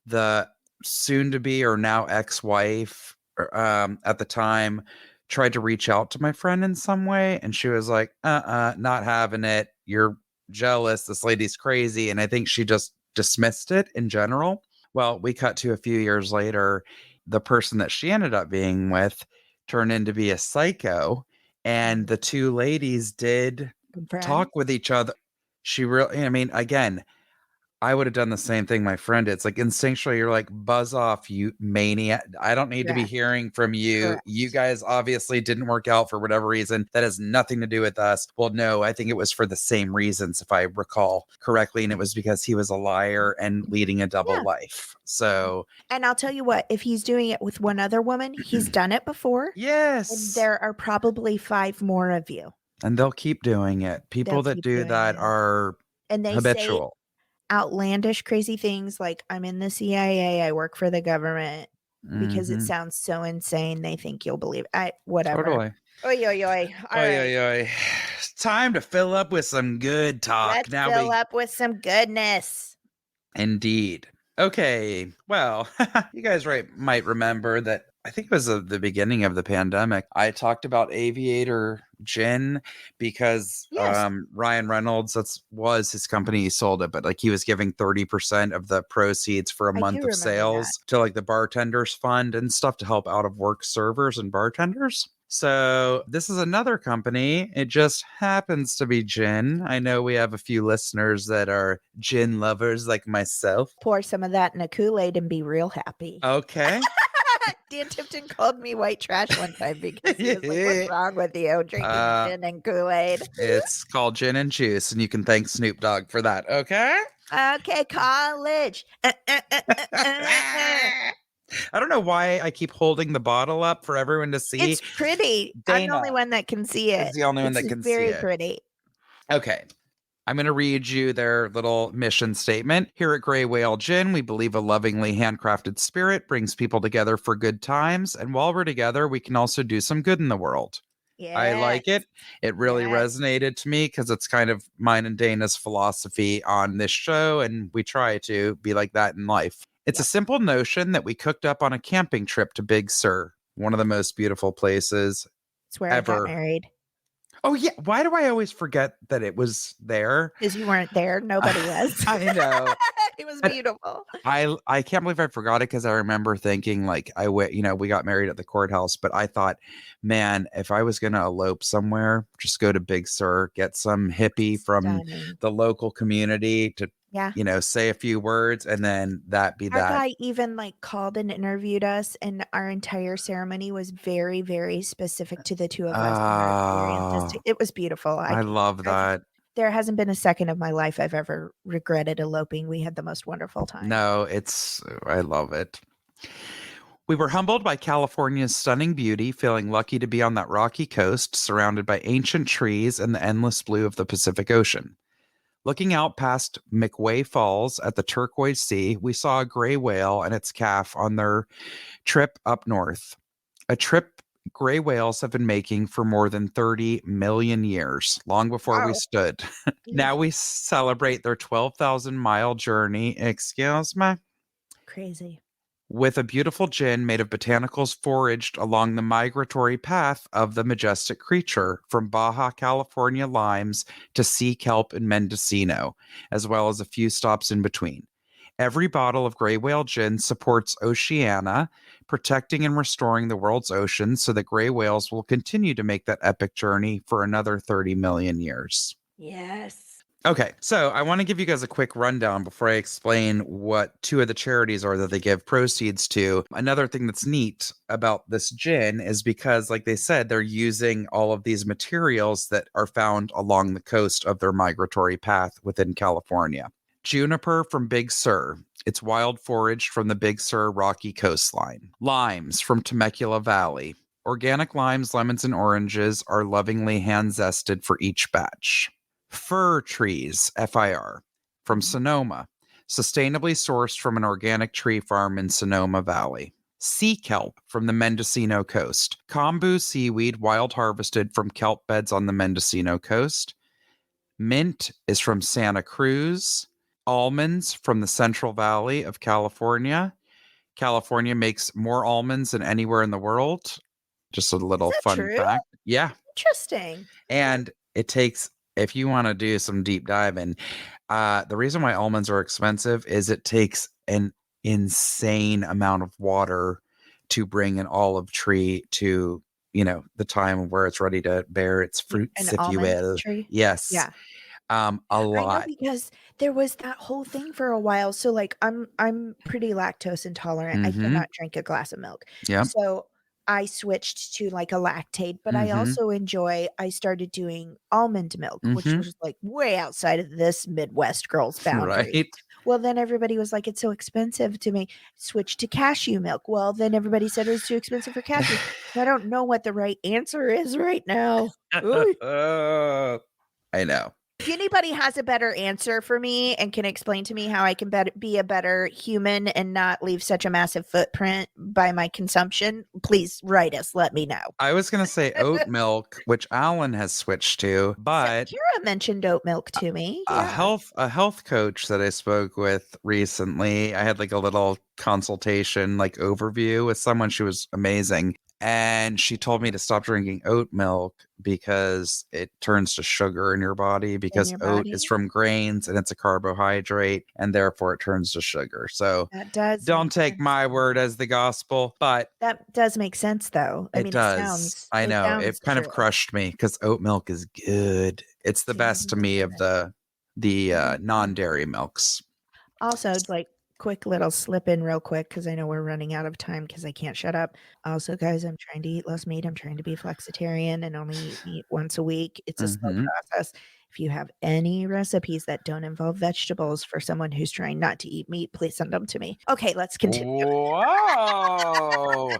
Speaker 2: the soon-to-be or now ex-wife at the time tried to reach out to my friend in some way, and she was like, not having it. You're jealous. This lady's crazy. And I think she just dismissed it in general. Well, we cut to a few years later. The person that she ended up being with turned into be a psycho, and the two ladies did talk with each other. She really, I mean, again, I would have done the same thing my friend did. It's like instinctually, you're like, buzz off, you maniac. I don't need to be hearing from you. Correct. You guys obviously didn't work out for whatever reason. That has nothing to do with us. Well, no, I think it was for the same reasons, if I recall correctly. And it was because he was a liar and leading a double life. So.
Speaker 1: And I'll tell you what, if he's doing it with one other woman, he's done it before.
Speaker 2: Yes.
Speaker 1: And there are probably 5 more of you.
Speaker 2: And they'll keep doing it. People that do that are habitual.
Speaker 1: Outlandish, crazy things like, I'm in the CIA, I work for the government, because it sounds so insane. They think you'll believe it. Whatever.
Speaker 2: Totally.
Speaker 1: Oy, oy, oy. All right.
Speaker 2: It's time to fill up with some good talk.
Speaker 1: Let's fill up with some goodness.
Speaker 2: Indeed. Okay. Well, you guys might remember that I think it was the beginning of the pandemic. I talked about Aviator Gin because Ryan Reynolds, was his company. He sold it, but like he was giving 30% of the proceeds for a month of sales to like the bartenders fund and stuff to help out of work servers and bartenders. So this is another company. It just happens to be gin. I know we have a few listeners that are gin lovers like myself.
Speaker 1: Pour some of that in a Kool-Aid and be real happy.
Speaker 2: Okay.
Speaker 1: Dan Tipton called me white trash one time because he was like, what's wrong with you drinking gin and Kool-Aid?
Speaker 2: It's called gin and juice, and you can thank Snoop Dogg for that, okay?
Speaker 1: Okay, college.
Speaker 2: I don't know why I keep holding the bottle up for everyone to see.
Speaker 1: It's pretty. Dana, I'm the only one that can see it.
Speaker 2: It's the only one that can see it.
Speaker 1: Very pretty.
Speaker 2: Okay. I'm going to read you their little mission statement. Here at Gray Whale Gin, we believe a lovingly handcrafted spirit brings people together for good times. And while we're together, we can also do some good in the world. Yes. I like it. It really resonated to me because it's kind of mine and Dana's philosophy on this show. And we try to be like that in life. It's a simple notion that we cooked up on a camping trip to Big Sur, one of the most beautiful places
Speaker 1: It's where I got
Speaker 2: ever.
Speaker 1: married.
Speaker 2: Oh, yeah. Why do I always forget that it was there?
Speaker 1: Because you weren't there. Nobody was.
Speaker 2: I know.
Speaker 1: It was
Speaker 2: But
Speaker 1: beautiful.
Speaker 2: I can't believe I forgot it because I remember thinking like we got married at the courthouse, but I thought, man, if I was going to elope somewhere, just go to Big Sur, get some hippie from
Speaker 1: Stunning.
Speaker 2: the local community to,
Speaker 1: Yeah.
Speaker 2: say a few words, and then that be
Speaker 1: Our
Speaker 2: that.
Speaker 1: guy even like called and interviewed us, and our entire ceremony was very, very specific to the two of us and our experiences. It was beautiful.
Speaker 2: I love that.
Speaker 1: There hasn't been a second of my life I've ever regretted eloping. We had the most wonderful time.
Speaker 2: No, I love it. We were humbled by California's stunning beauty, feeling lucky to be on that rocky coast, surrounded by ancient trees and the endless blue of the Pacific Ocean. Looking out past McWay Falls at the turquoise sea, we saw a gray whale and its calf on their trip up north. A trip gray whales have been making for more than 30 million years, long before we stood. Now we celebrate their 12,000-mile journey. Excuse me?
Speaker 1: Crazy.
Speaker 2: With a beautiful gin made of botanicals foraged along the migratory path of the majestic creature, from Baja California limes to sea kelp in Mendocino, as well as a few stops in between. Every bottle of gray whale gin supports Oceana, protecting and restoring the world's oceans so that gray whales will continue to make that epic journey for another 30 million years.
Speaker 1: Yes.
Speaker 2: Okay, so I want to give you guys a quick rundown before I explain what two of the charities are that they give proceeds to. Another thing that's neat about this gin is because, like they said, they're using all of these materials that are found along the coast of their migratory path within California. Juniper from Big Sur. It's wild foraged from the Big Sur rocky coastline. Limes from Temecula Valley. Organic limes, lemons, and oranges are lovingly hand-zested for each batch. Fir trees, FIR, from Sonoma, sustainably sourced from an organic tree farm in Sonoma Valley. Sea kelp from the Mendocino coast. Kombu seaweed, wild harvested from kelp beds on the Mendocino coast. Mint is from Santa Cruz. Almonds from the Central Valley of California. California makes more almonds than anywhere in the world. Just a little fun
Speaker 1: true?
Speaker 2: fact. Yeah.
Speaker 1: Interesting.
Speaker 2: And it takes, if you want to do some deep diving, the reason why almonds are expensive is it takes an insane amount of water to bring an olive tree to, the time where it's ready to bear its fruits, if you will.
Speaker 1: Tree?
Speaker 2: Yes.
Speaker 1: Yeah.
Speaker 2: A lot.
Speaker 1: I know, because there was that whole thing for a while. So like I'm pretty lactose intolerant. I cannot drink a glass of milk.
Speaker 2: Yeah.
Speaker 1: So I switched to like a lactate, but I also I started doing almond milk, which was like way outside of this Midwest girl's boundary.
Speaker 2: Right.
Speaker 1: Well, then everybody was like, it's so expensive to me. Switch to cashew milk. Well, then everybody said it was too expensive for cashew. So I don't know what the right answer is right now.
Speaker 2: I know.
Speaker 1: If anybody has a better answer for me and can explain to me how I can be a better human and not leave such a massive footprint by my consumption, please write us. Let me know.
Speaker 2: I was going to say oat milk, which Alan has switched to, but
Speaker 1: Kira mentioned oat milk to me.
Speaker 2: A health coach that I spoke with recently, I had like a little consultation, like overview with someone. She was amazing. And she told me to stop drinking oat milk because it turns to sugar in your body, because oat is from grains and it's a carbohydrate, and therefore it turns to sugar. So don't take my word as the gospel, but
Speaker 1: that does make sense though.
Speaker 2: It does. I know. It kind of crushed me because oat milk is good. It's the best to me of the non-dairy milks.
Speaker 1: Also, like, quick little slip in real quick because I know we're running out of time because I can't shut up. Also, guys, I'm trying to eat less meat. I'm trying to be flexitarian and only eat meat once a week. It's a slow process. If you have any recipes that don't involve vegetables for someone who's trying not to eat meat, please send them to me. Okay, let's continue.
Speaker 2: Whoa.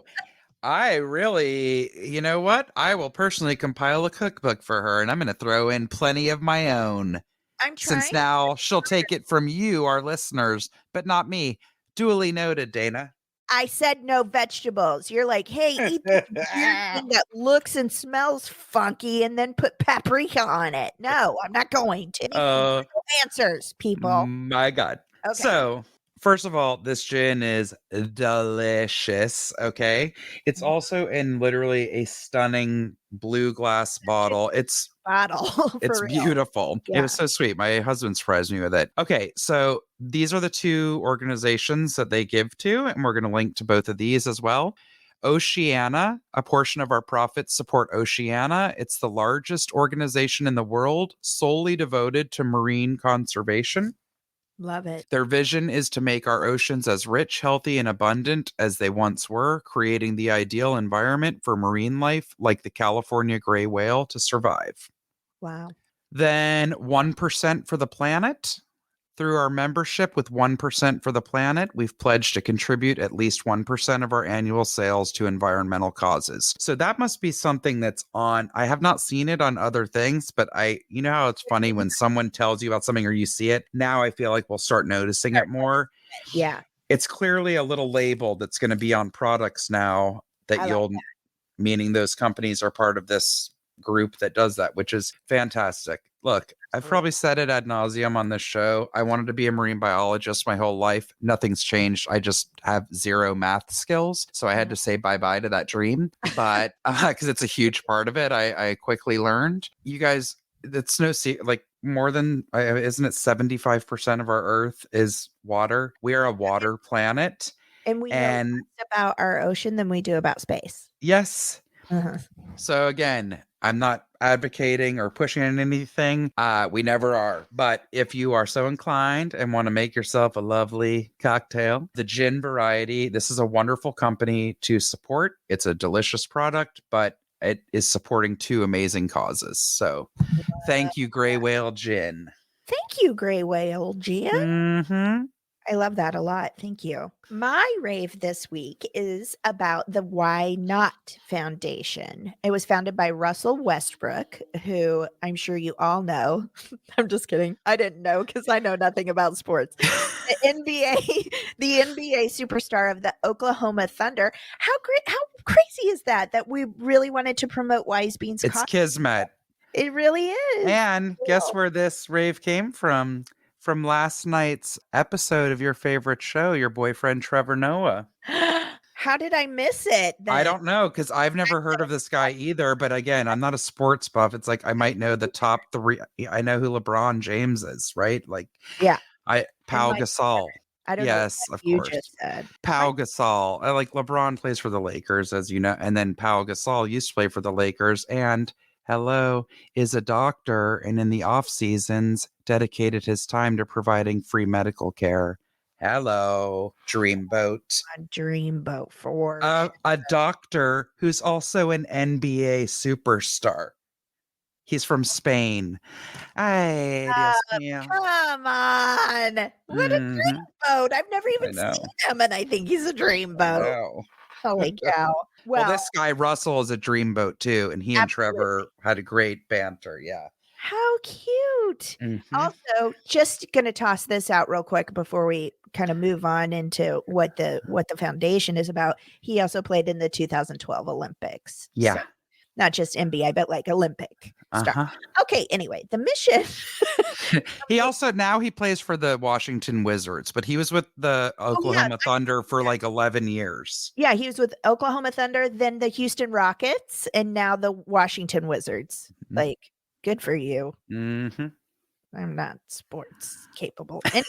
Speaker 2: I really, you know what? I will personally compile a cookbook for her, and I'm going to throw in plenty of my own.
Speaker 1: I'm trying.
Speaker 2: Since now she'll take it from you, our listeners, but not me. Duly noted, Dana.
Speaker 1: I said no vegetables. You're like, hey, eat this weird thing that looks and smells funky and then put paprika on it. No, I'm not going to. No answers, people.
Speaker 2: My God.
Speaker 1: Okay.
Speaker 2: So First of all, this gin is delicious. Okay. It's also in literally a stunning blue glass bottle.
Speaker 1: Bottle
Speaker 2: It's
Speaker 1: for real.
Speaker 2: beautiful. It was
Speaker 1: Yeah.
Speaker 2: so sweet. My husband surprised me with it. Okay, so these are the two organizations that they give to, and we're going to link to both of these as well. Oceana, a portion of our profits support Oceana. It's the largest organization in the world solely devoted to marine conservation.
Speaker 1: Love it.
Speaker 2: Their vision is to make our oceans as rich, healthy, and abundant as they once were, creating the ideal environment for marine life like the California gray whale to survive.
Speaker 1: Wow.
Speaker 2: Then 1% for the planet. Through our membership with 1% for the planet, we've pledged to contribute at least 1% of our annual sales to environmental causes. So that must be something that's on. I have not seen it on other things, but you know how it's funny when someone tells you about something or you see it. Now I feel like we'll start noticing it more.
Speaker 1: Yeah.
Speaker 2: It's clearly a little label that's going to be on products now that meaning those companies are part of this group that does that, which is fantastic. Look, I've probably said it ad nauseum on this show. I wanted to be a marine biologist my whole life. Nothing's changed. I just have zero math skills. So I had to say bye-bye to that dream. But because it's a huge part of it, I quickly learned. You guys, it's no secret, like more than, isn't it 75% of our Earth is water? We are a water planet.
Speaker 1: And we know less about our ocean than we do about space.
Speaker 2: Yes.
Speaker 1: Uh-huh.
Speaker 2: So again, I'm not advocating or pushing on anything. We never are. But if you are so inclined and want to make yourself a lovely cocktail, the gin variety, this is a wonderful company to support. It's a delicious product, but it is supporting two amazing causes. So thank you, Gray Whale Gin.
Speaker 1: Thank you, Gray Whale Gin.
Speaker 2: Mm-hmm.
Speaker 1: I love that a lot. Thank you. My rave this week is about the Why Not Foundation. It was founded by Russell Westbrook, who I'm sure you all know. I'm just kidding. I didn't know because I know nothing about sports. The NBA superstar of the Oklahoma Thunder. How crazy is that we really wanted to promote Wise Beans
Speaker 2: It's
Speaker 1: coffee?
Speaker 2: kismet.
Speaker 1: It really is.
Speaker 2: And guess where this rave came from? From last night's episode of your favorite show, your boyfriend Trevor Noah.
Speaker 1: How did I miss it then?
Speaker 2: I don't know, because I've never heard of this guy either. But again, I'm not a sports buff. It's like I might know the top three. I know who LeBron James is, right? Like,
Speaker 1: yeah,
Speaker 2: Pau Gasol.
Speaker 1: I don't
Speaker 2: yes,
Speaker 1: know
Speaker 2: of
Speaker 1: you
Speaker 2: course.
Speaker 1: Just said.
Speaker 2: Pau Gasol. I like LeBron plays for the Lakers, as you know, and then Pau Gasol used to play for the Lakers and is a doctor, and in the off seasons dedicated his time to providing free medical care. Hello, Dreamboat.
Speaker 1: A dreamboat for
Speaker 2: a doctor who's also an NBA superstar. He's from Spain. Ay, Dios mío.
Speaker 1: Come on. What a dreamboat. I've never even seen him, and I think he's a dreamboat. Holy cow.
Speaker 2: Well, this guy, Russell, is a dreamboat too, and he and Trevor had a great banter. Yeah.
Speaker 1: How cute. Also, just going to toss this out real quick before we kind of move on into what the foundation is about. He also played in the 2012 Olympics.
Speaker 2: Yeah.
Speaker 1: So not just NBA, but like Olympic stuff. Okay, anyway, the mission.
Speaker 2: He plays for the Washington Wizards, but he was with the Oklahoma Thunder for like 11 years.
Speaker 1: Yeah, he was with Oklahoma Thunder, then the Houston Rockets, and now the Washington Wizards. Like, good for you. I'm not sports capable. Anyway,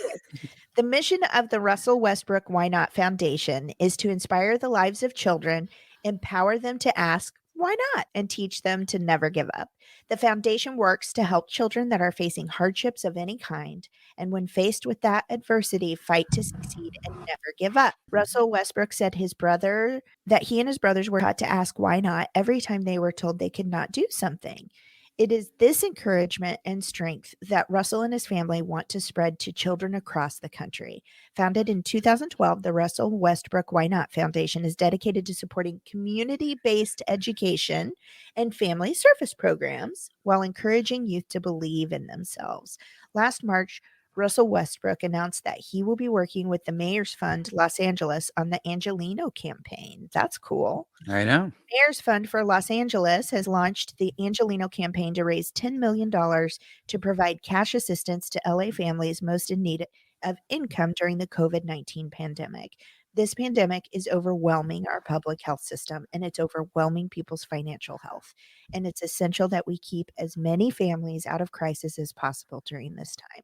Speaker 1: the mission of the Russell Westbrook Why Not Foundation is to inspire the lives of children, empower them to ask, why not? And teach them to never give up. The foundation works to help children that are facing hardships of any kind, and when faced with that adversity, fight to succeed and never give up. Russell Westbrook said that he and his brothers were taught to ask why not every time they were told they could not do something. It is this encouragement and strength that Russell and his family want to spread to children across the country. Founded in 2012, the Russell Westbrook Why Not Foundation is dedicated to supporting community-based education and family service programs while encouraging youth to believe in themselves. Last March, Russell Westbrook announced that he will be working with the Mayor's Fund Los Angeles on the Angelino campaign. That's cool.
Speaker 2: I know.
Speaker 1: Mayor's Fund for Los Angeles has launched the Angelino campaign to raise $10 million to provide cash assistance to LA families most in need of income during the COVID-19 pandemic. This pandemic is overwhelming our public health system and it's overwhelming people's financial health. And it's essential that we keep as many families out of crisis as possible during this time.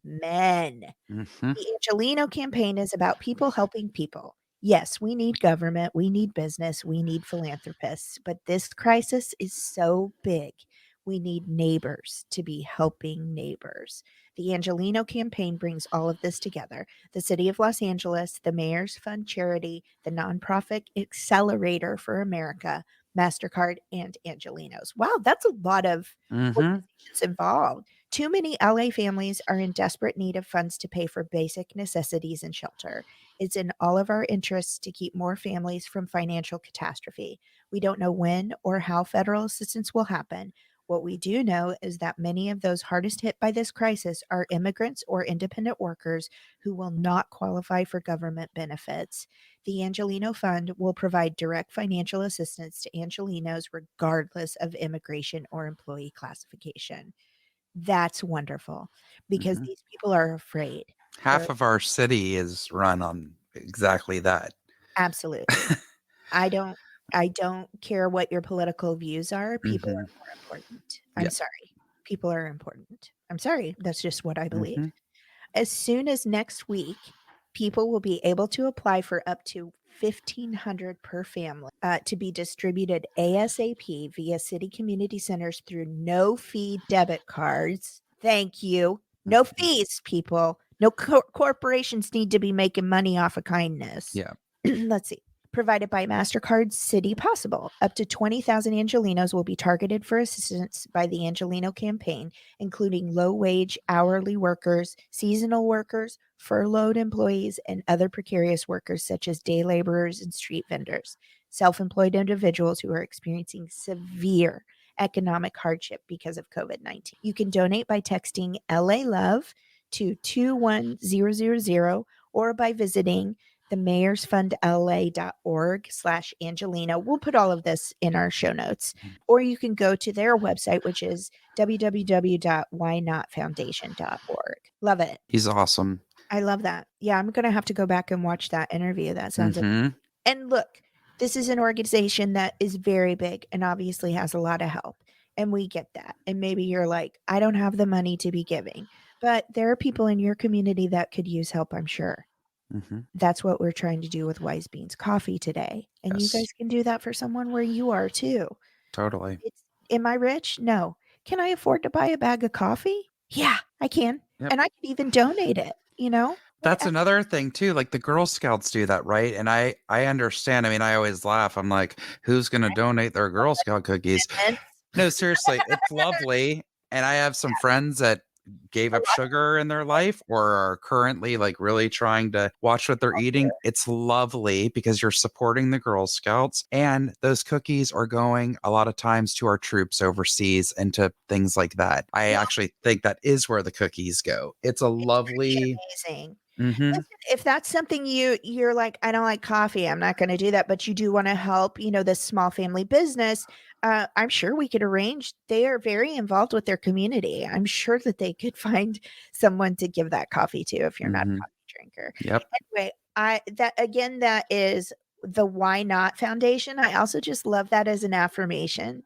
Speaker 1: Amen.
Speaker 2: Mm-hmm.
Speaker 1: The Angelino campaign is about people helping people. Yes, we need government, we need business, we need philanthropists, but this crisis is so big. We need neighbors to be helping neighbors. The Angelino campaign brings all of this together. The City of Los Angeles, the Mayor's Fund Charity, the Nonprofit Accelerator for America, MasterCard, and Angelinos. Wow, that's a lot of
Speaker 2: Mm-hmm.
Speaker 1: organizations involved. Too many LA families are in desperate need of funds to pay for basic necessities and shelter. It's in all of our interests to keep more families from financial catastrophe. We don't know when or how federal assistance will happen. What we do know is that many of those hardest hit by this crisis are immigrants or independent workers who will not qualify for government benefits. The Angelino Fund will provide direct financial assistance to Angelinos regardless of immigration or employee classification. That's wonderful because
Speaker 2: Mm-hmm.
Speaker 1: these people are afraid.
Speaker 2: Half
Speaker 1: They're
Speaker 2: of our city is run on exactly that.
Speaker 1: absolutely. I don't I don't care what your political views are. People
Speaker 2: Mm-hmm.
Speaker 1: are more important. I'm
Speaker 2: Yeah.
Speaker 1: sorry. People are important. I'm sorry. That's just what I believe.
Speaker 2: Mm-hmm.
Speaker 1: As soon as next week, people will be able to apply for up to 1,500 per family to be distributed ASAP via city community centers through no fee debit cards. Thank you. No fees, people. No corporations need to be making money off of kindness.
Speaker 2: Yeah.
Speaker 1: Let's see. Provided by MasterCard City Possible. Up to 20,000 Angelinos will be targeted for assistance by the Angelino campaign, including low wage hourly workers, seasonal workers, furloughed employees, and other precarious workers such as day laborers and street vendors, self employed individuals who are experiencing severe economic hardship because of COVID-19. You can donate by texting LA Love to 21000 or by visiting themayorsfundla.org/Angelina. We'll put all of this in our show notes. Or you can go to their website, which is www.whynotfoundation.org. Love it.
Speaker 2: He's awesome.
Speaker 1: I love that. Yeah, I'm going to have to go back and watch that interview. That sounds
Speaker 2: Mm-hmm.
Speaker 1: and look, this is an organization that is very big and obviously has a lot of help. And we get that. And maybe you're like, I don't have the money to be giving. But there are people in your community that could use help, I'm sure.
Speaker 2: Mm-hmm.
Speaker 1: That's what we're trying to do with Wise Beans Coffee today. And you
Speaker 2: Yes.
Speaker 1: guys can do that for someone where you are too.
Speaker 2: Totally.
Speaker 1: Am I rich? No. Can I afford to buy a bag of coffee? Yeah, I can.
Speaker 2: Yep.
Speaker 1: And I can even donate it, you know?
Speaker 2: That's another thing too. Like the Girl Scouts do that, right? And I understand. I mean, I always laugh. I'm like, who's going to donate their Girl Scout cookies? No, seriously, it's lovely. And I have some friends that gave up sugar in their life or are currently like really trying to watch what they're eating. It's lovely because you're supporting the Girl Scouts, and those cookies are going a lot of times to our troops overseas and to things like that. I actually think that is where the cookies go. It's a lovely.
Speaker 1: Amazing.
Speaker 2: Mm-hmm.
Speaker 1: Listen, if that's something you're like, I don't like coffee, I'm not going to do that, but you do want to help, this small family business, I'm sure we could arrange. They are very involved with their community. I'm sure that they could find someone to give that coffee to if you're not a
Speaker 2: Mm-hmm.
Speaker 1: coffee drinker.
Speaker 2: Yep.
Speaker 1: Anyway, that is the Why Not Foundation. I also just love that as an affirmation.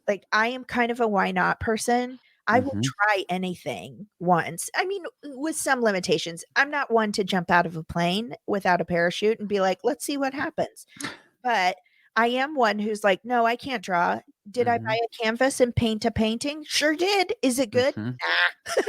Speaker 1: Like, I am kind of a why not person. I will
Speaker 2: Mm-hmm.
Speaker 1: try anything once. I mean, with some limitations. I'm not one to jump out of a plane without a parachute and be like, let's see what happens. But I am one who's like, no, I can't draw. Did I buy a canvas and paint a painting? Sure did. Is it good?
Speaker 2: Mm-hmm.
Speaker 1: Nah.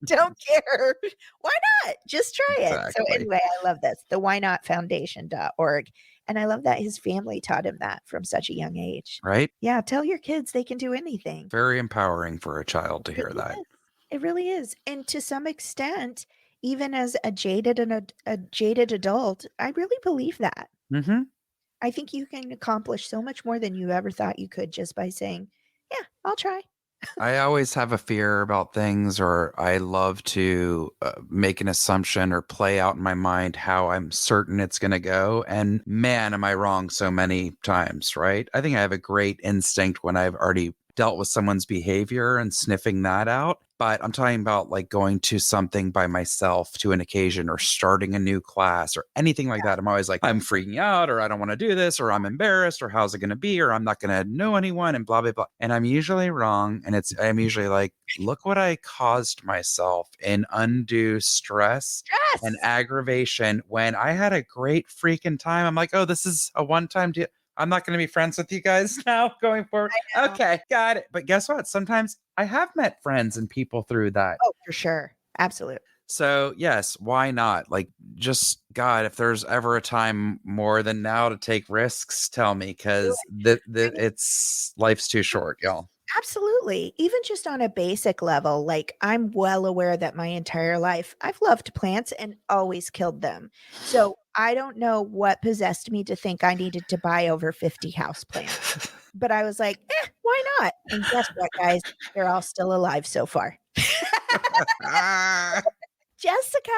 Speaker 1: Don't care. Why not? Just try it. So
Speaker 2: Exactly.
Speaker 1: anyway, I love this. The whynotfoundation.org. And I love that his family taught him that from such a young age.
Speaker 2: Right?
Speaker 1: Yeah, tell your kids they can do anything.
Speaker 2: Very empowering for a child to hear
Speaker 1: Really
Speaker 2: that.
Speaker 1: is. It really is. And to some extent, even as a jaded adult, I really believe that.
Speaker 2: Mm-hmm.
Speaker 1: I think you can accomplish so much more than you ever thought you could just by saying, yeah, I'll try.
Speaker 2: I always have a fear about things, or I love to make an assumption or play out in my mind how I'm certain it's going to go. And man, am I wrong so many times, right? I think I have a great instinct when I've already dealt with someone's behavior and sniffing that out. But I'm talking about like going to something by myself to an occasion or starting a new class or anything like that. I'm always like, I'm freaking out, or I don't want to do this, or I'm embarrassed, or how's it going to be, or I'm not going to know anyone, and blah, blah, blah. And I'm usually wrong. And I'm usually like, look what I caused myself in undue stress and aggravation when I had a great freaking time. I'm like, oh, this is a one-time deal. I'm not going to be friends with you guys now going forward. Okay, got it. But guess what? Sometimes I have met friends and people through that.
Speaker 1: Oh, for sure. Absolutely.
Speaker 2: So, yes, why not? Like, just God, if there's ever a time more than now to take risks, tell me, because it's life's too short, y'all.
Speaker 1: Absolutely. Even just on a basic level, like I'm well aware that my entire life I've loved plants and always killed them. So I don't know what possessed me to think I needed to buy over 50 houseplants. But I was like, why not? And guess what, guys? They're all still alive so far. Jessica,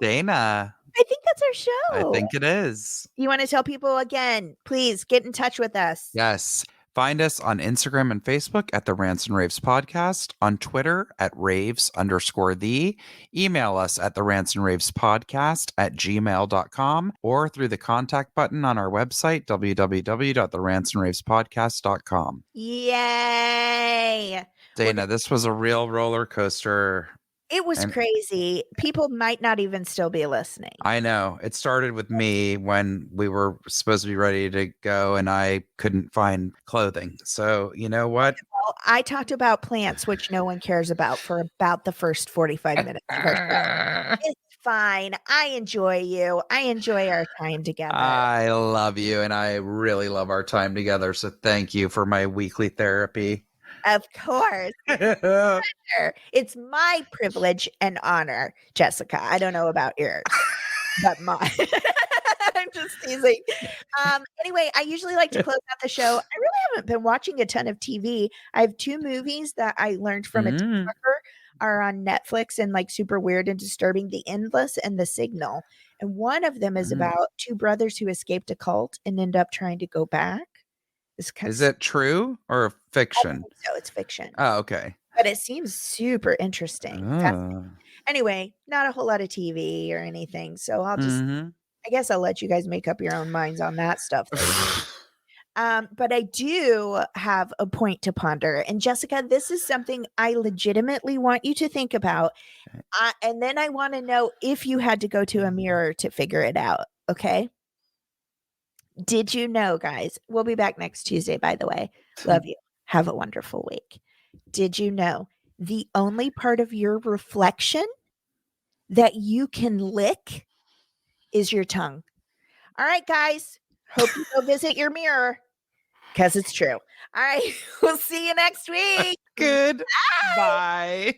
Speaker 2: Dana,
Speaker 1: I think that's our show.
Speaker 2: I think it is.
Speaker 1: You want to tell people again, please get in touch with us.
Speaker 2: Yes. Find us on Instagram and Facebook at the Rants and Raves Podcast, on Twitter at raves_the. Email us at the Rants and Raves Podcast at gmail.com or through the contact button on our website, www.therantsandраvespodcast.com.
Speaker 1: Yay.
Speaker 2: Dana, this was a real roller coaster.
Speaker 1: It was crazy. People might not even still be listening.
Speaker 2: I know. It started with me when we were supposed to be ready to go and I couldn't find clothing. So, you know what?
Speaker 1: Well, I talked about plants, which no one cares about, for about the first 45 minutes of our show. It's fine. I enjoy you. I enjoy our time together.
Speaker 2: I love you, and I really love our time together. So thank you for my weekly therapy.
Speaker 1: Of course. It's my privilege and honor, Jessica. I don't know about yours, but mine. I'm just teasing. Anyway, I usually like to close out the show. I really haven't been watching a ton of TV. I have 2 movies that I learned from a TikToker are on Netflix and like super weird and disturbing, The Endless and The Signal. And one of them is about 2 brothers who escaped a cult and end up trying to go back.
Speaker 2: Is it true or fiction?
Speaker 1: So it's fiction.
Speaker 2: Oh, okay.
Speaker 1: But it seems super interesting. Anyway, not a whole lot of TV or anything. So I'll just, I guess I'll let you guys make up your own minds on that stuff. But I do have a point to ponder. And Jessica, this is something I legitimately want you to think about. And then I want to know if you had to go to a mirror to figure it out. Okay. Did you know, guys? We'll be back next Tuesday, by the way. Love you. Have a wonderful week. Did you know the only part of your reflection that you can lick is your tongue? All right, guys. Hope you go visit your mirror because it's true. All right. We'll see you next week.
Speaker 2: Good. Bye.